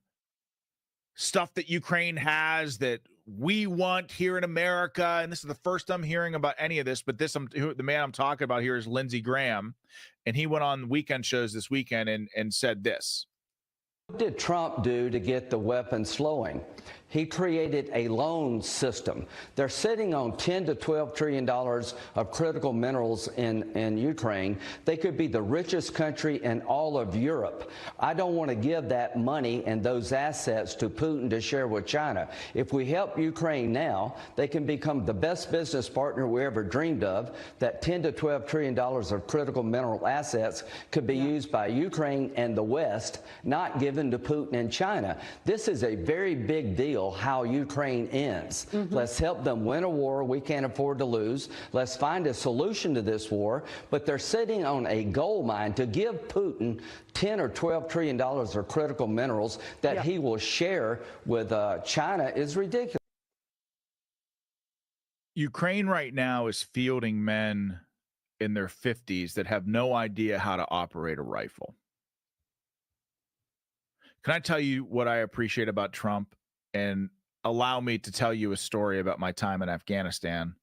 B: stuff that Ukraine has that we want here in America. And this is the first I'm hearing about any of this, but the man I'm talking about here is Lindsey Graham. And he went on weekend shows this weekend and said this.
J: What did Trump do to get the weapons flowing? He created a loan system. They're sitting on $10 to $12 trillion of critical minerals in Ukraine. They could be the richest country in all of Europe. I don't want to give that money and those assets to Putin to share with China. If we help Ukraine now, they can become the best business partner we ever dreamed of. That $10 to $12 trillion of critical mineral assets could be used by Ukraine and the West, not given to Putin and China. This is a very big deal, how Ukraine ends. Let's help them win a war we can't afford to lose. Let's find a solution to this war. But they're sitting on a gold mine to give Putin $10 or $12 trillion of critical minerals that he will share with China is ridiculous.
B: Ukraine right now is fielding men in their 50s that have no idea how to operate a rifle. Can I tell you what I appreciate about Trump? And allow me to tell you a story about my time in Afghanistan,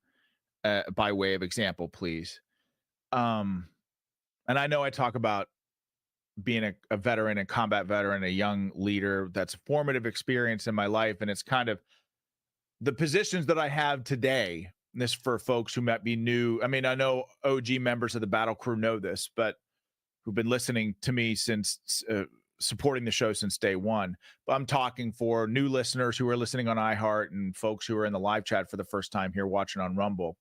B: by way of example, please. And I know I talk about being a veteran, a combat veteran, a young leader. That's a formative experience in my life. And it's kind of the positions that I have today. This for folks who might be new. I mean, I know OG members of the Battle Crew know this, but who've been listening to me since supporting the show since day one. But I'm talking for new listeners who are listening on iHeart and folks who are in the live chat for the first time here watching on Rumble.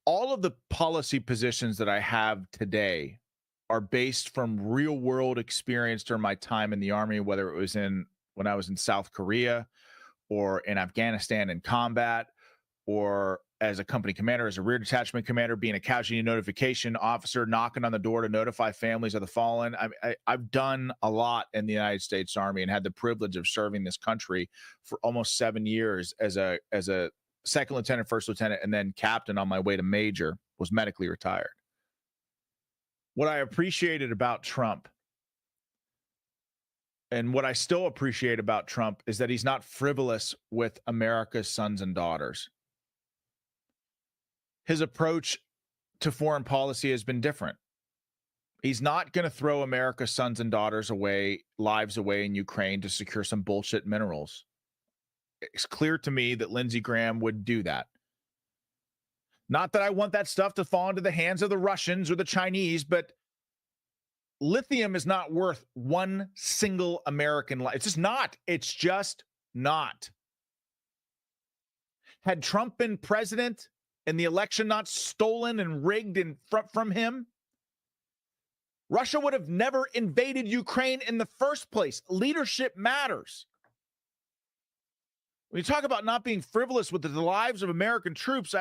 B: All of the policy positions that I have today are based from real world experience during my time in the Army, whether it was when I was in South Korea or in Afghanistan in combat, or as a company commander, as a rear detachment commander, being a casualty notification officer, knocking on the door to notify families of the fallen. I've done a lot in the United States Army and had the privilege of serving this country for almost 7 years as a second lieutenant, first lieutenant, and then captain on my way to major, was medically retired. What I appreciated about Trump, and what I still appreciate about Trump, is that he's not frivolous with America's sons and daughters. His approach to foreign policy has been different. He's not going to throw America's sons and daughters away, lives away in Ukraine to secure some bullshit minerals. It's clear to me that Lindsey Graham would do that. Not that I want that stuff to fall into the hands of the Russians or the Chinese, but lithium is not worth one single American life. It's just not. It's just not. Had Trump been president and the election not stolen and rigged from him, Russia would have never invaded Ukraine in the first place. Leadership matters. When you talk about not being frivolous with the lives of American troops,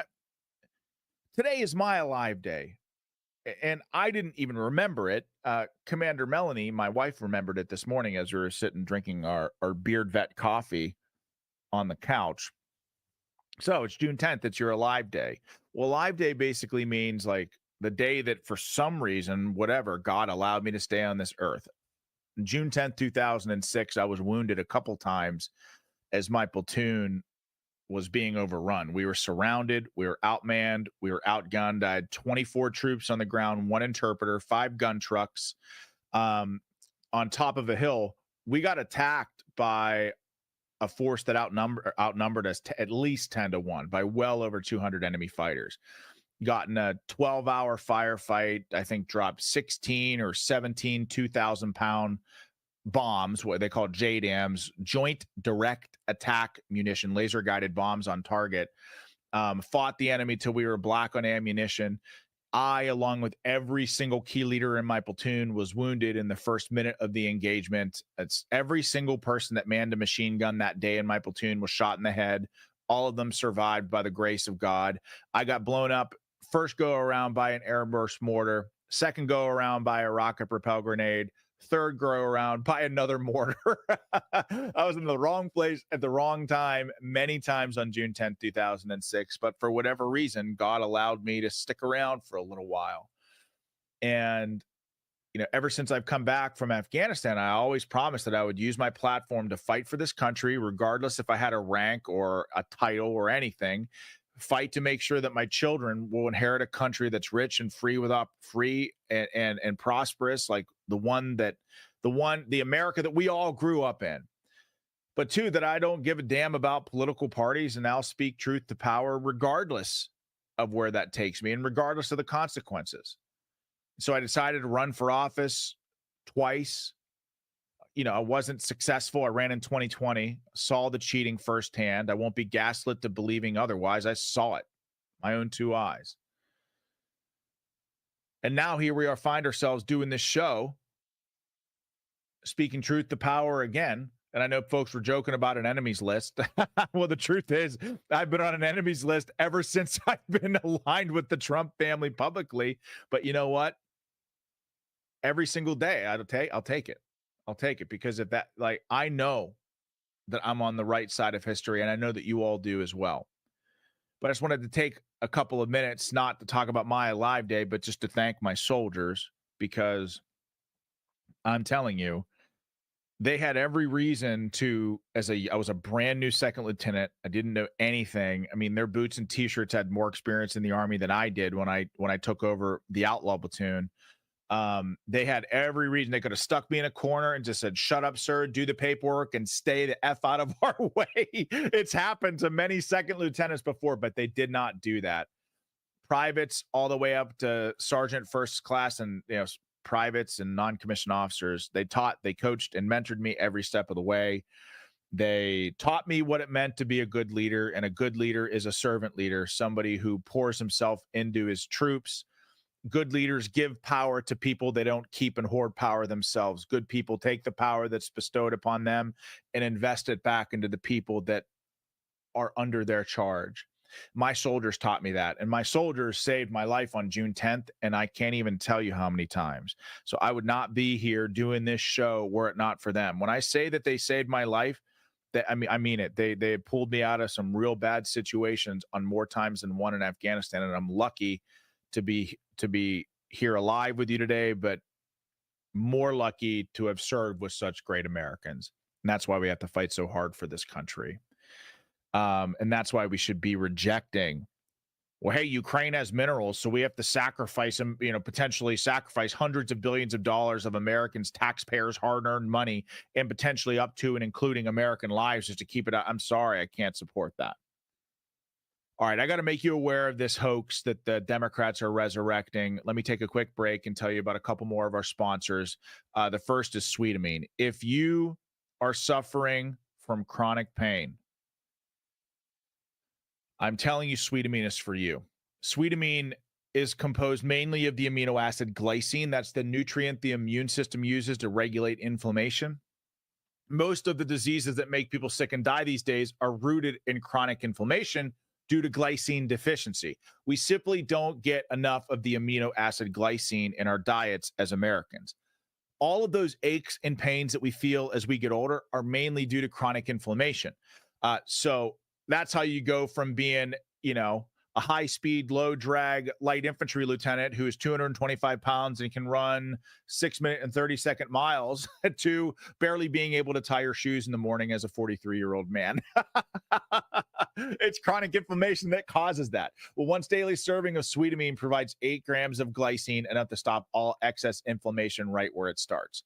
B: today is my Alive Day, and I didn't even remember it. Commander Melanie, my wife, remembered it this morning as we were sitting drinking our Beard Vet coffee on the couch. So it's June 10th. It's your Alive Day. Well, Alive Day basically means like the day that for some reason, whatever, God allowed me to stay on this earth. June 10th, 2006, I was wounded a couple times as my platoon was being overrun. We were surrounded. We were outmanned. We were outgunned. I had 24 troops on the ground, 1 interpreter, 5 gun trucks on top of a hill. We got attacked by a force that outnumbered us at least 10-1 by well over 200 enemy fighters. Got in a 12-hour firefight, I think dropped 16 or 17 2,000-pound bombs, what they call JDAMs, joint direct attack munition, laser-guided bombs on target. Fought the enemy till we were black on ammunition. I, along with every single key leader in my platoon, was wounded in the first minute of the engagement. It's every single person that manned a machine gun that day in my platoon was shot in the head. All of them survived by the grace of God. I got blown up first go around by an airburst mortar, second go around by a rocket propelled grenade, third go around by another mortar. I was in the wrong place at the wrong time many times on June 10th, 2006. But for whatever reason, God allowed me to stick around for a little while. And, you know, ever since I've come back from Afghanistan, I always promised that I would use my platform to fight for this country, regardless if I had a rank or a title or anything. Fight to make sure that my children will inherit a country that's rich and free and prosperous, like the America that we all grew up in. But 2, that I don't give a damn about political parties, and I'll speak truth to power regardless of where that takes me and regardless of the consequences. So I decided to run for office twice. You know, I wasn't successful. I ran in 2020, saw the cheating firsthand. I won't be gaslit to believing otherwise. I saw it, my own 2 eyes. And now here we find ourselves doing this show, speaking truth to power again. And I know folks were joking about an enemies list. Well, the truth is, I've been on an enemies list ever since I've been aligned with the Trump family publicly. But you know what? Every single day, I'll take it. I'll take it, because if that, like, I know that I'm on the right side of history, and I know that you all do as well. But I just wanted to take a couple of minutes, not to talk about my Alive Day, but just to thank my soldiers, because I'm telling you, they had every reason to, I was a brand new second lieutenant. I didn't know anything. I mean, their boots and t-shirts had more experience in the Army than I did when I took over the outlaw platoon. They had every reason. They could have stuck me in a corner and just said, "Shut up, sir, do the paperwork and stay the F out of our way." It's happened to many second lieutenants before, but they did not do that. Privates all the way up to sergeant first class, and, you know, privates and non-commissioned officers, they coached and mentored me every step of the way. They taught me what it meant to be a good leader, and a good leader is a servant leader, somebody who pours himself into his troops. Good leaders give power to people. They don't keep and hoard power themselves. Good people take the power that's bestowed upon them and invest it back into the people that are under their charge. My soldiers taught me that, and my soldiers saved my life on June 10th, and I can't even tell you how many times. So I would not be here doing this show were it not for them. When I say that they saved my life, I mean it. They pulled me out of some real bad situations on more times than one in Afghanistan, and I'm lucky to be here alive with you today, but more lucky to have served with such great Americans. And that's why we have to fight so hard for this country. And that's why we should be rejecting, well, hey, Ukraine has minerals, so we have to sacrifice them, potentially sacrifice hundreds of billions of dollars of Americans' taxpayers' hard-earned money, and potentially up to and including American lives just to keep it up. I'm sorry, I can't support that. All right, I got to make you aware of this hoax that the Democrats are resurrecting. Let me take a quick break and tell you about a couple more of our sponsors. The first is Sweetamine. If you are suffering from chronic pain, I'm telling you, Sweetamine is for you. Sweetamine is composed mainly of the amino acid glycine. That's the nutrient the immune system uses to regulate inflammation. Most of the diseases that make people sick and die these days are rooted in chronic inflammation due to glycine deficiency. We simply don't get enough of the amino acid glycine in our diets as Americans. All of those aches and pains that we feel as we get older are mainly due to chronic inflammation. So that's how you go from being, a high-speed, low-drag light infantry lieutenant who is 225 pounds and can run 6-minute and 30-second miles to barely being able to tie your shoes in the morning as a 43-year-old man. It's chronic inflammation that causes that. Well, once daily serving of Sweetamine provides 8 grams of glycine, enough to stop all excess inflammation right where it starts.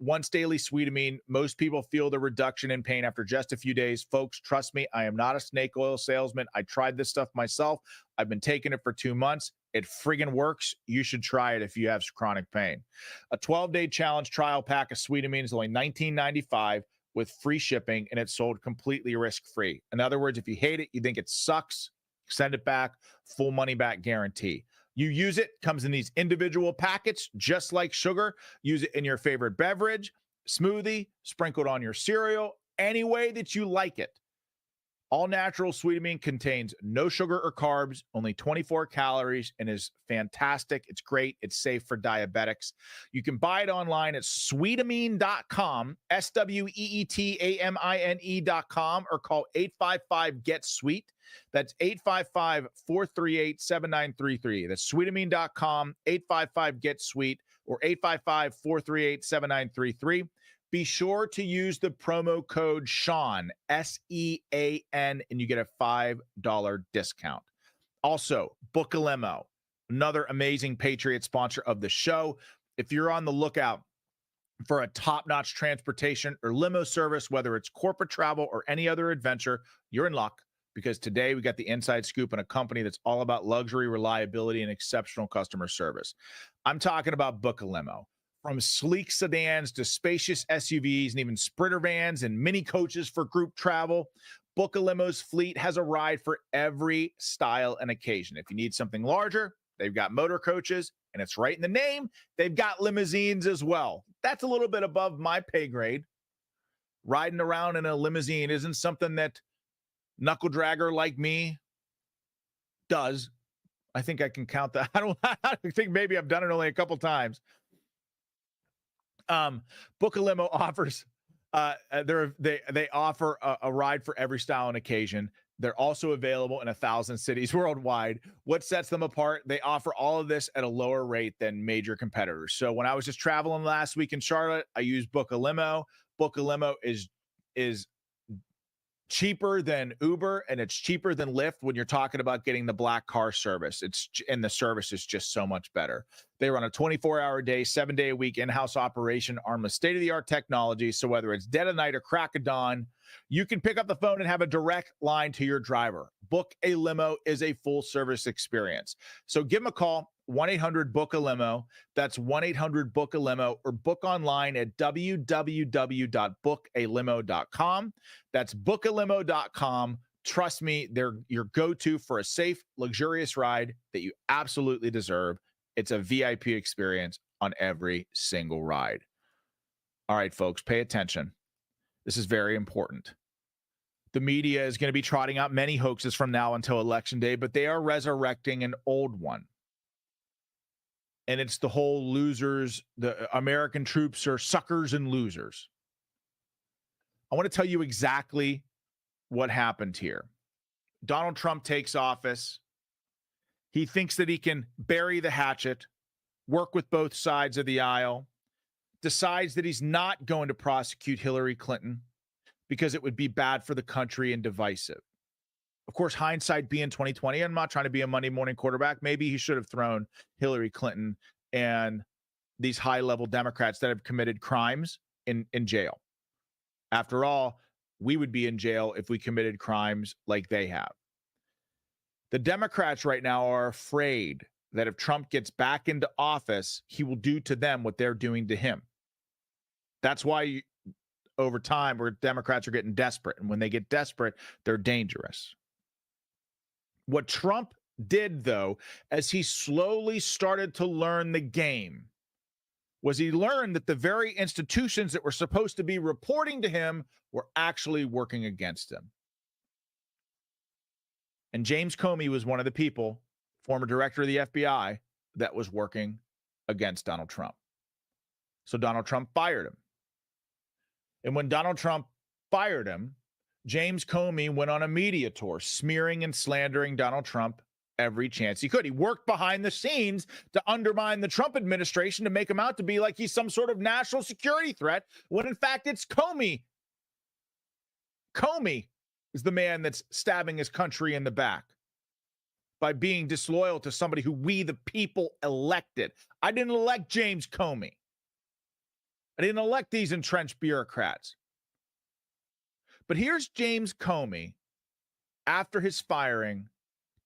B: Once daily Sweetamine, most people feel the reduction in pain after just a few days. Folks, trust me, I am not a snake oil salesman. I tried this stuff myself. I've been taking it for 2 months. It friggin' works. You should try it if you have chronic pain. A 12-day challenge trial pack of Sweetamine is only $19.95 with free shipping, and it's sold completely risk-free. In other words, if you hate it, you think it sucks, send it back, full money-back guarantee. You use it, comes in these individual packets, just like sugar. Use it in your favorite beverage, smoothie, sprinkled on your cereal, any way that you like it. All natural Sweetamine contains no sugar or carbs, only 24 calories, and is fantastic. It's great. It's safe for diabetics. You can buy it online at sweetamine.com, SWEETAMINE.com, or call 855-GET-SWEET. That's 855-438-7933. That's sweetamine.com, 855-GET-SWEET, or 855-438-7933. Be sure to use the promo code Sean, SEAN, and you get a $5 discount. Also, Book a Limo, another amazing Patriot sponsor of the show. If you're on the lookout for a top-notch transportation or limo service, whether it's corporate travel or any other adventure, you're in luck, because today we got the inside scoop on a company that's all about luxury, reliability, and exceptional customer service. I'm talking about Book a Limo. From sleek sedans to spacious SUVs and even sprinter vans and mini coaches for group travel, Book a Limo's fleet has a ride for every style and occasion. If you need something larger, they've got motor coaches, and it's right in the name. They've got limousines as well. That's a little bit above my pay grade. Riding around in a limousine isn't something that knuckle dragger like me does. I think I can count that. I think maybe I've done it only a couple times. Book a Limo offers they offer a ride for every style and occasion. They're also available in 1,000 cities worldwide. What sets them apart? They offer all of this at a lower rate than major competitors. So when I was just traveling last week in Charlotte, I used Book a Limo. Book a Limo is cheaper than Uber, and it's cheaper than Lyft when you're talking about getting the black car service. And the service is just so much better. They run a 24-hour day, 7-day-a-week in-house operation armed with state-of-the-art technology. So whether it's dead of night or crack of dawn, you can pick up the phone and have a direct line to your driver. Book a Limo is a full-service experience. So give them a call, 1-800-BOOK-A-LIMO. That's 1-800-BOOK-A-LIMO, or book online at www.bookalimo.com. That's bookalimo.com. Trust me, they're your go-to for a safe, luxurious ride that you absolutely deserve. It's a VIP experience on every single ride. All right, folks, pay attention. This is very important. The media is going to be trotting out many hoaxes from now until Election Day, but they are resurrecting an old one. And it's the whole losers, the American troops are suckers and losers. I want to tell you exactly what happened here. Donald Trump takes office. He thinks that he can bury the hatchet, work with both sides of the aisle, decides that he's not going to prosecute Hillary Clinton because it would be bad for the country and divisive. Of course, hindsight being 2020, I'm not trying to be a Monday morning quarterback. Maybe he should have thrown Hillary Clinton and these high-level Democrats that have committed crimes in jail. After all, we would be in jail if we committed crimes like they have. The Democrats right now are afraid that if Trump gets back into office, he will do to them what they're doing to him. That's why over time, where Democrats are getting desperate. And when they get desperate, they're dangerous. What Trump did, though, as he slowly started to learn the game, was he learned that the very institutions that were supposed to be reporting to him were actually working against him. And James Comey was one of the people, former director of the FBI, that was working against Donald Trump. So Donald Trump fired him. And when Donald Trump fired him, James Comey went on a media tour, smearing and slandering Donald Trump every chance he could. He worked behind the scenes to undermine the Trump administration to make him out to be like he's some sort of national security threat, when in fact it's Comey. Comey is the man that's stabbing his country in the back by being disloyal to somebody who we, the people, elected. I didn't elect James Comey. I didn't elect these entrenched bureaucrats. But here's James Comey, after his firing,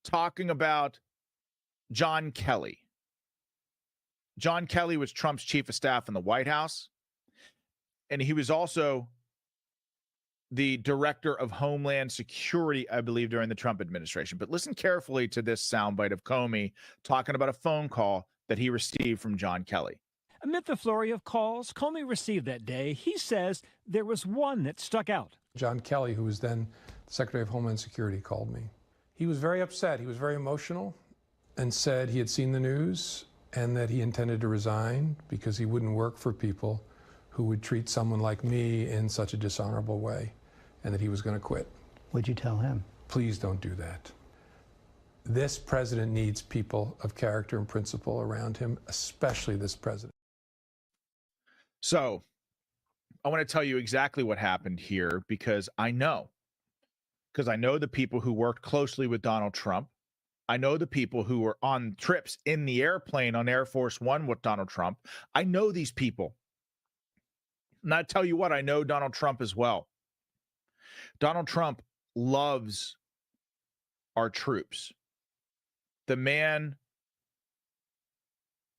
B: talking about John Kelly. John Kelly was Trump's chief of staff in the White House, and he was also the director of Homeland Security, I believe, during the Trump administration. But listen carefully to this soundbite of Comey talking about a phone call that he received from John Kelly.
K: Amid the flurry of calls Comey received that day, he says there was one that stuck out.
L: John Kelly, who was then Secretary of Homeland Security, called me. He was very upset. He was very emotional and said he had seen the news and that he intended to resign because he wouldn't work for people who would treat someone like me in such a dishonorable way, and that he was going to quit.
M: What'd you tell him?
L: Please don't do that. This president needs people of character and principle around him, especially this president.
B: So I want to tell you exactly what happened here, because I know the people who worked closely with Donald Trump. I know the people who were on trips in the airplane on Air Force One with Donald Trump. I know these people. And I tell you what, I know Donald Trump as well. Donald Trump loves our troops. The man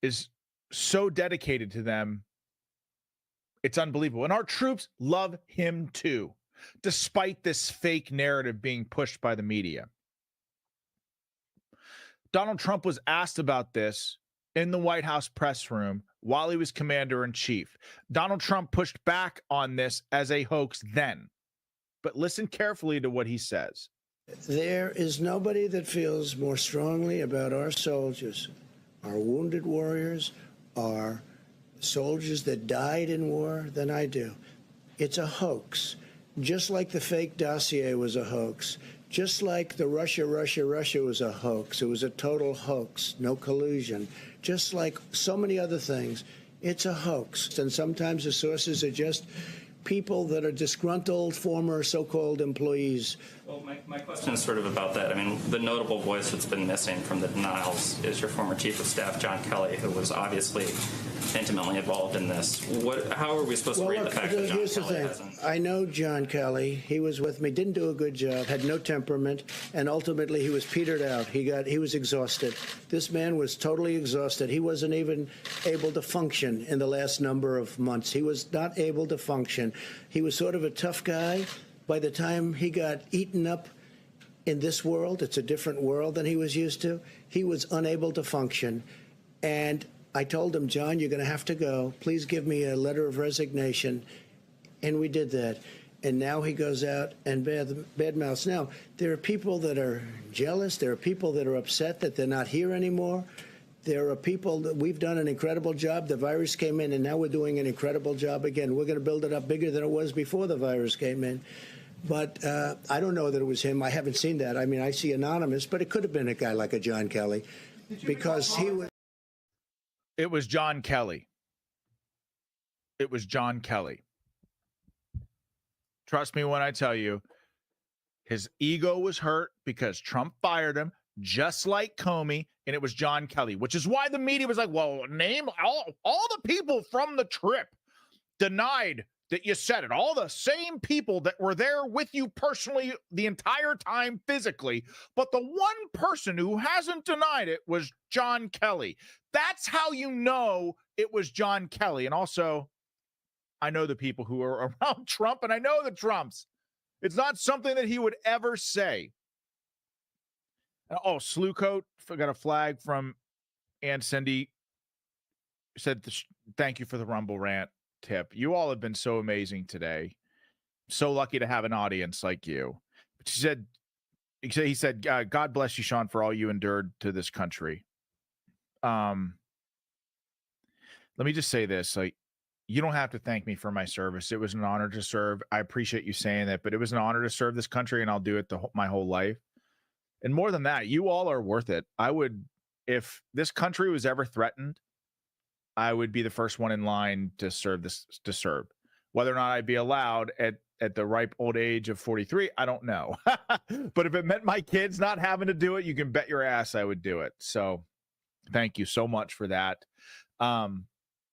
B: is so dedicated to them. It's unbelievable. And our troops love him too, despite this fake narrative being pushed by the media. Donald Trump was asked about this in the White House press room while he was commander-in-chief. Donald Trump pushed back on this as a hoax then. But listen carefully to what he says.
N: There is nobody that feels more strongly about our soldiers, our wounded warriors, our soldiers that died in war than I do. It's a hoax. Just like the fake dossier was a hoax. Just like the Russia was a hoax. It was a total hoax, no collusion. Just like so many other things, it's a hoax. And sometimes the sources are just people that are disgruntled former so-called employees.
O: Well, my question is sort of about that. I mean, the notable voice that's been missing from the denials is your former chief of staff, John Kelly, who was obviously intimately involved in this. How are we supposed to read the fact that John Kelly hasn't?
N: I know John Kelly. He was with me, didn't do a good job, had no temperament, and ultimately he was petered out. He was exhausted. This man was totally exhausted. He wasn't even able to function in the last number of months. He was not able to function. He was sort of a tough guy. By the time he got eaten up in this world, it's a different world than he was used to, he was unable to function. And I told him, John, you're going to have to go. Please give me a letter of resignation. And we did that. and now he goes out and badmouths. Now, there are people that are jealous. There are people that are upset that they're not here anymore. There are people that we've done an incredible job. The virus came in, and now we're doing an incredible job again. We're going to build it up bigger than it was before the virus came in. But I don't know that it was him. I haven't seen that. I mean, I see anonymous, but it could have been a guy like a John Kelly, because he was.
B: It was John Kelly. It was John Kelly. Trust me when I tell you, his ego was hurt because Trump fired him, just like Comey, and it was John Kelly, which is why the media was like, well, name all the people from the trip denied that you said it. All the same people that were there with you personally the entire time physically, but the one person who hasn't denied it was John Kelly. That's how you know it was John Kelly. And also, I know the people who are around Trump, and I know the Trumps. It's not something that he would ever say. Oh, Slewcoat got a flag from Ann Cindy. Said, thank you for the Rumble rant tip. You all have been so amazing today. So lucky to have an audience like you. But he said, God bless you, Sean, for all you endured to this country. Let me just say this. Like, you don't have to thank me for my service. It was an honor to serve. I appreciate you saying that, but it was an honor to serve this country, and I'll do it my whole life. And more than that, you all are worth it. I would, if this country was ever threatened, I would be the first one in line to serve. Whether or not I'd be allowed at the ripe old age of 43, I don't know. But if it meant my kids not having to do it, you can bet your ass I would do it. So thank you so much for that.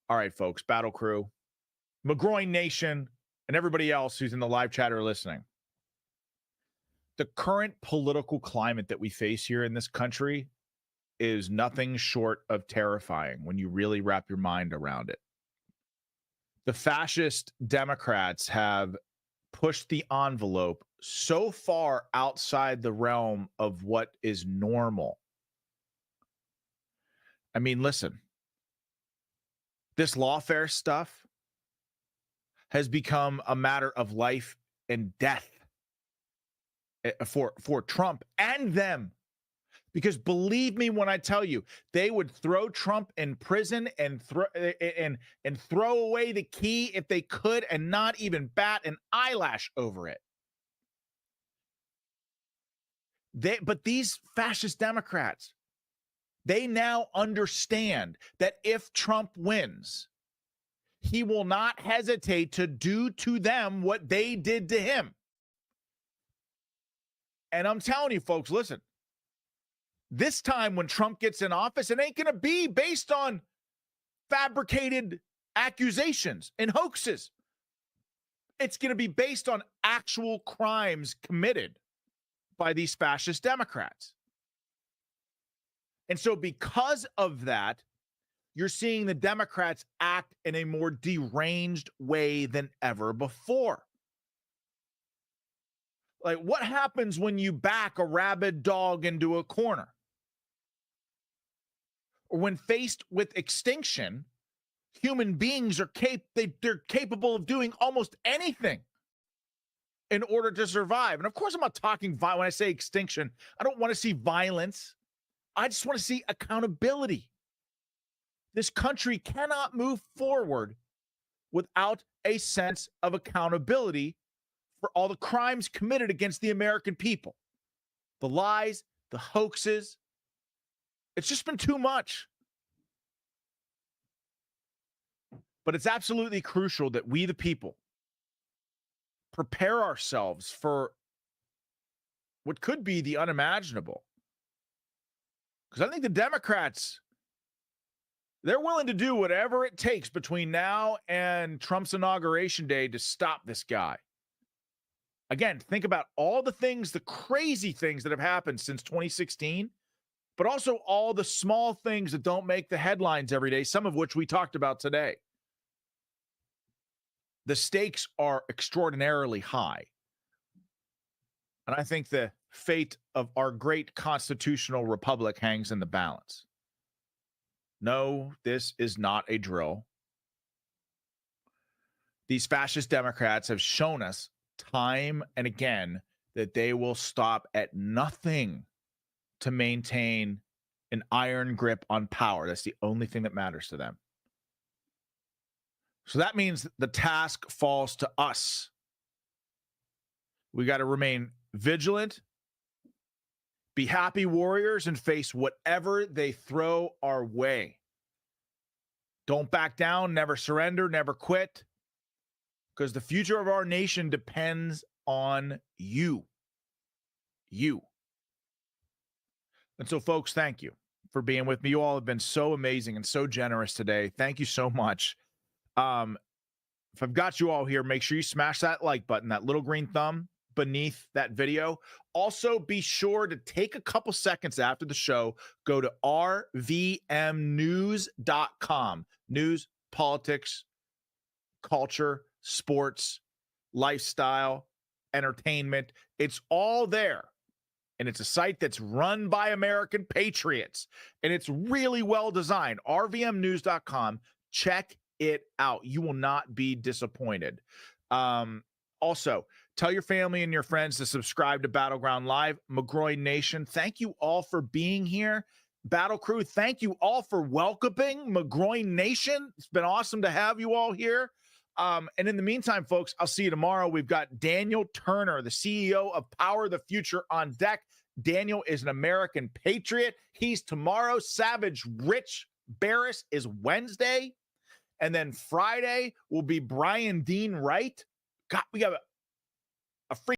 B: All right, folks, Battle Crew, McGroin Nation, and everybody else who's in the live chat or listening. The current political climate that we face here in this country is nothing short of terrifying when you really wrap your mind around it. The fascist Democrats have pushed the envelope so far outside the realm of what is normal. I mean, listen, this lawfare stuff has become a matter of life and death for Trump and them. Because believe me when I tell you, they would throw Trump in prison and throw away the key if they could and not even bat an eyelash over it. But these fascist Democrats, they now understand that if Trump wins, he will not hesitate to do to them what they did to him. And I'm telling you, folks, listen, this time when Trump gets in office, it ain't going to be based on fabricated accusations and hoaxes. It's going to be based on actual crimes committed by these fascist Democrats. And so because of that, you're seeing the Democrats act in a more deranged way than ever before. Like, what happens when you back a rabid dog into a corner? Or when faced with extinction, human beings are they're capable of doing almost anything in order to survive. And of course, I'm not talking when I say extinction, I don't want to see violence. I just want to see accountability. This country cannot move forward without a sense of accountability for all the crimes committed against the American people. The lies, the hoaxes. It's just been too much. But it's absolutely crucial that we, the people, prepare ourselves for what could be the unimaginable. Because I think the Democrats, they're willing to do whatever it takes between now and Trump's inauguration day to stop this guy. Again, think about all the things, the crazy things that have happened since 2016, but also all the small things that don't make the headlines every day, some of which we talked about today. The stakes are extraordinarily high. And I think the fate of our great constitutional republic hangs in the balance. No, this is not a drill. These fascist Democrats have shown us time and again that they will stop at nothing to maintain an iron grip on power. That's the only thing that matters to them. So that means the task falls to us. We got to remain vigilant, be happy warriors, and face whatever they throw our way. Don't back down, never surrender, never quit, because the future of our nation depends on you. You. And so, folks, thank you for being with me. You all have been so amazing and so generous today. Thank you so much. If I've got you all here, make sure you smash that like button, that little green thumb beneath that video. Also, be sure to take a couple seconds after the show, go to rvmnews.com. News, politics, culture, sports, lifestyle, entertainment. It's all there. And it's a site that's run by American patriots. And it's really well designed. rvmnews.com. Check it out. You will not be disappointed. Also, tell your family and your friends to subscribe to Battleground Live. McGroy Nation, thank you all for being here. Battle Crew, thank you all for welcoming McGroy Nation. It's been awesome to have you all here. And in the meantime, folks, I'll see you tomorrow. We've got Daniel Turner, the CEO of Power the Future, on deck. Daniel is an American patriot. He's tomorrow. Savage Rich Barris is Wednesday. And then Friday will be Brian Dean Wright. God, we got a free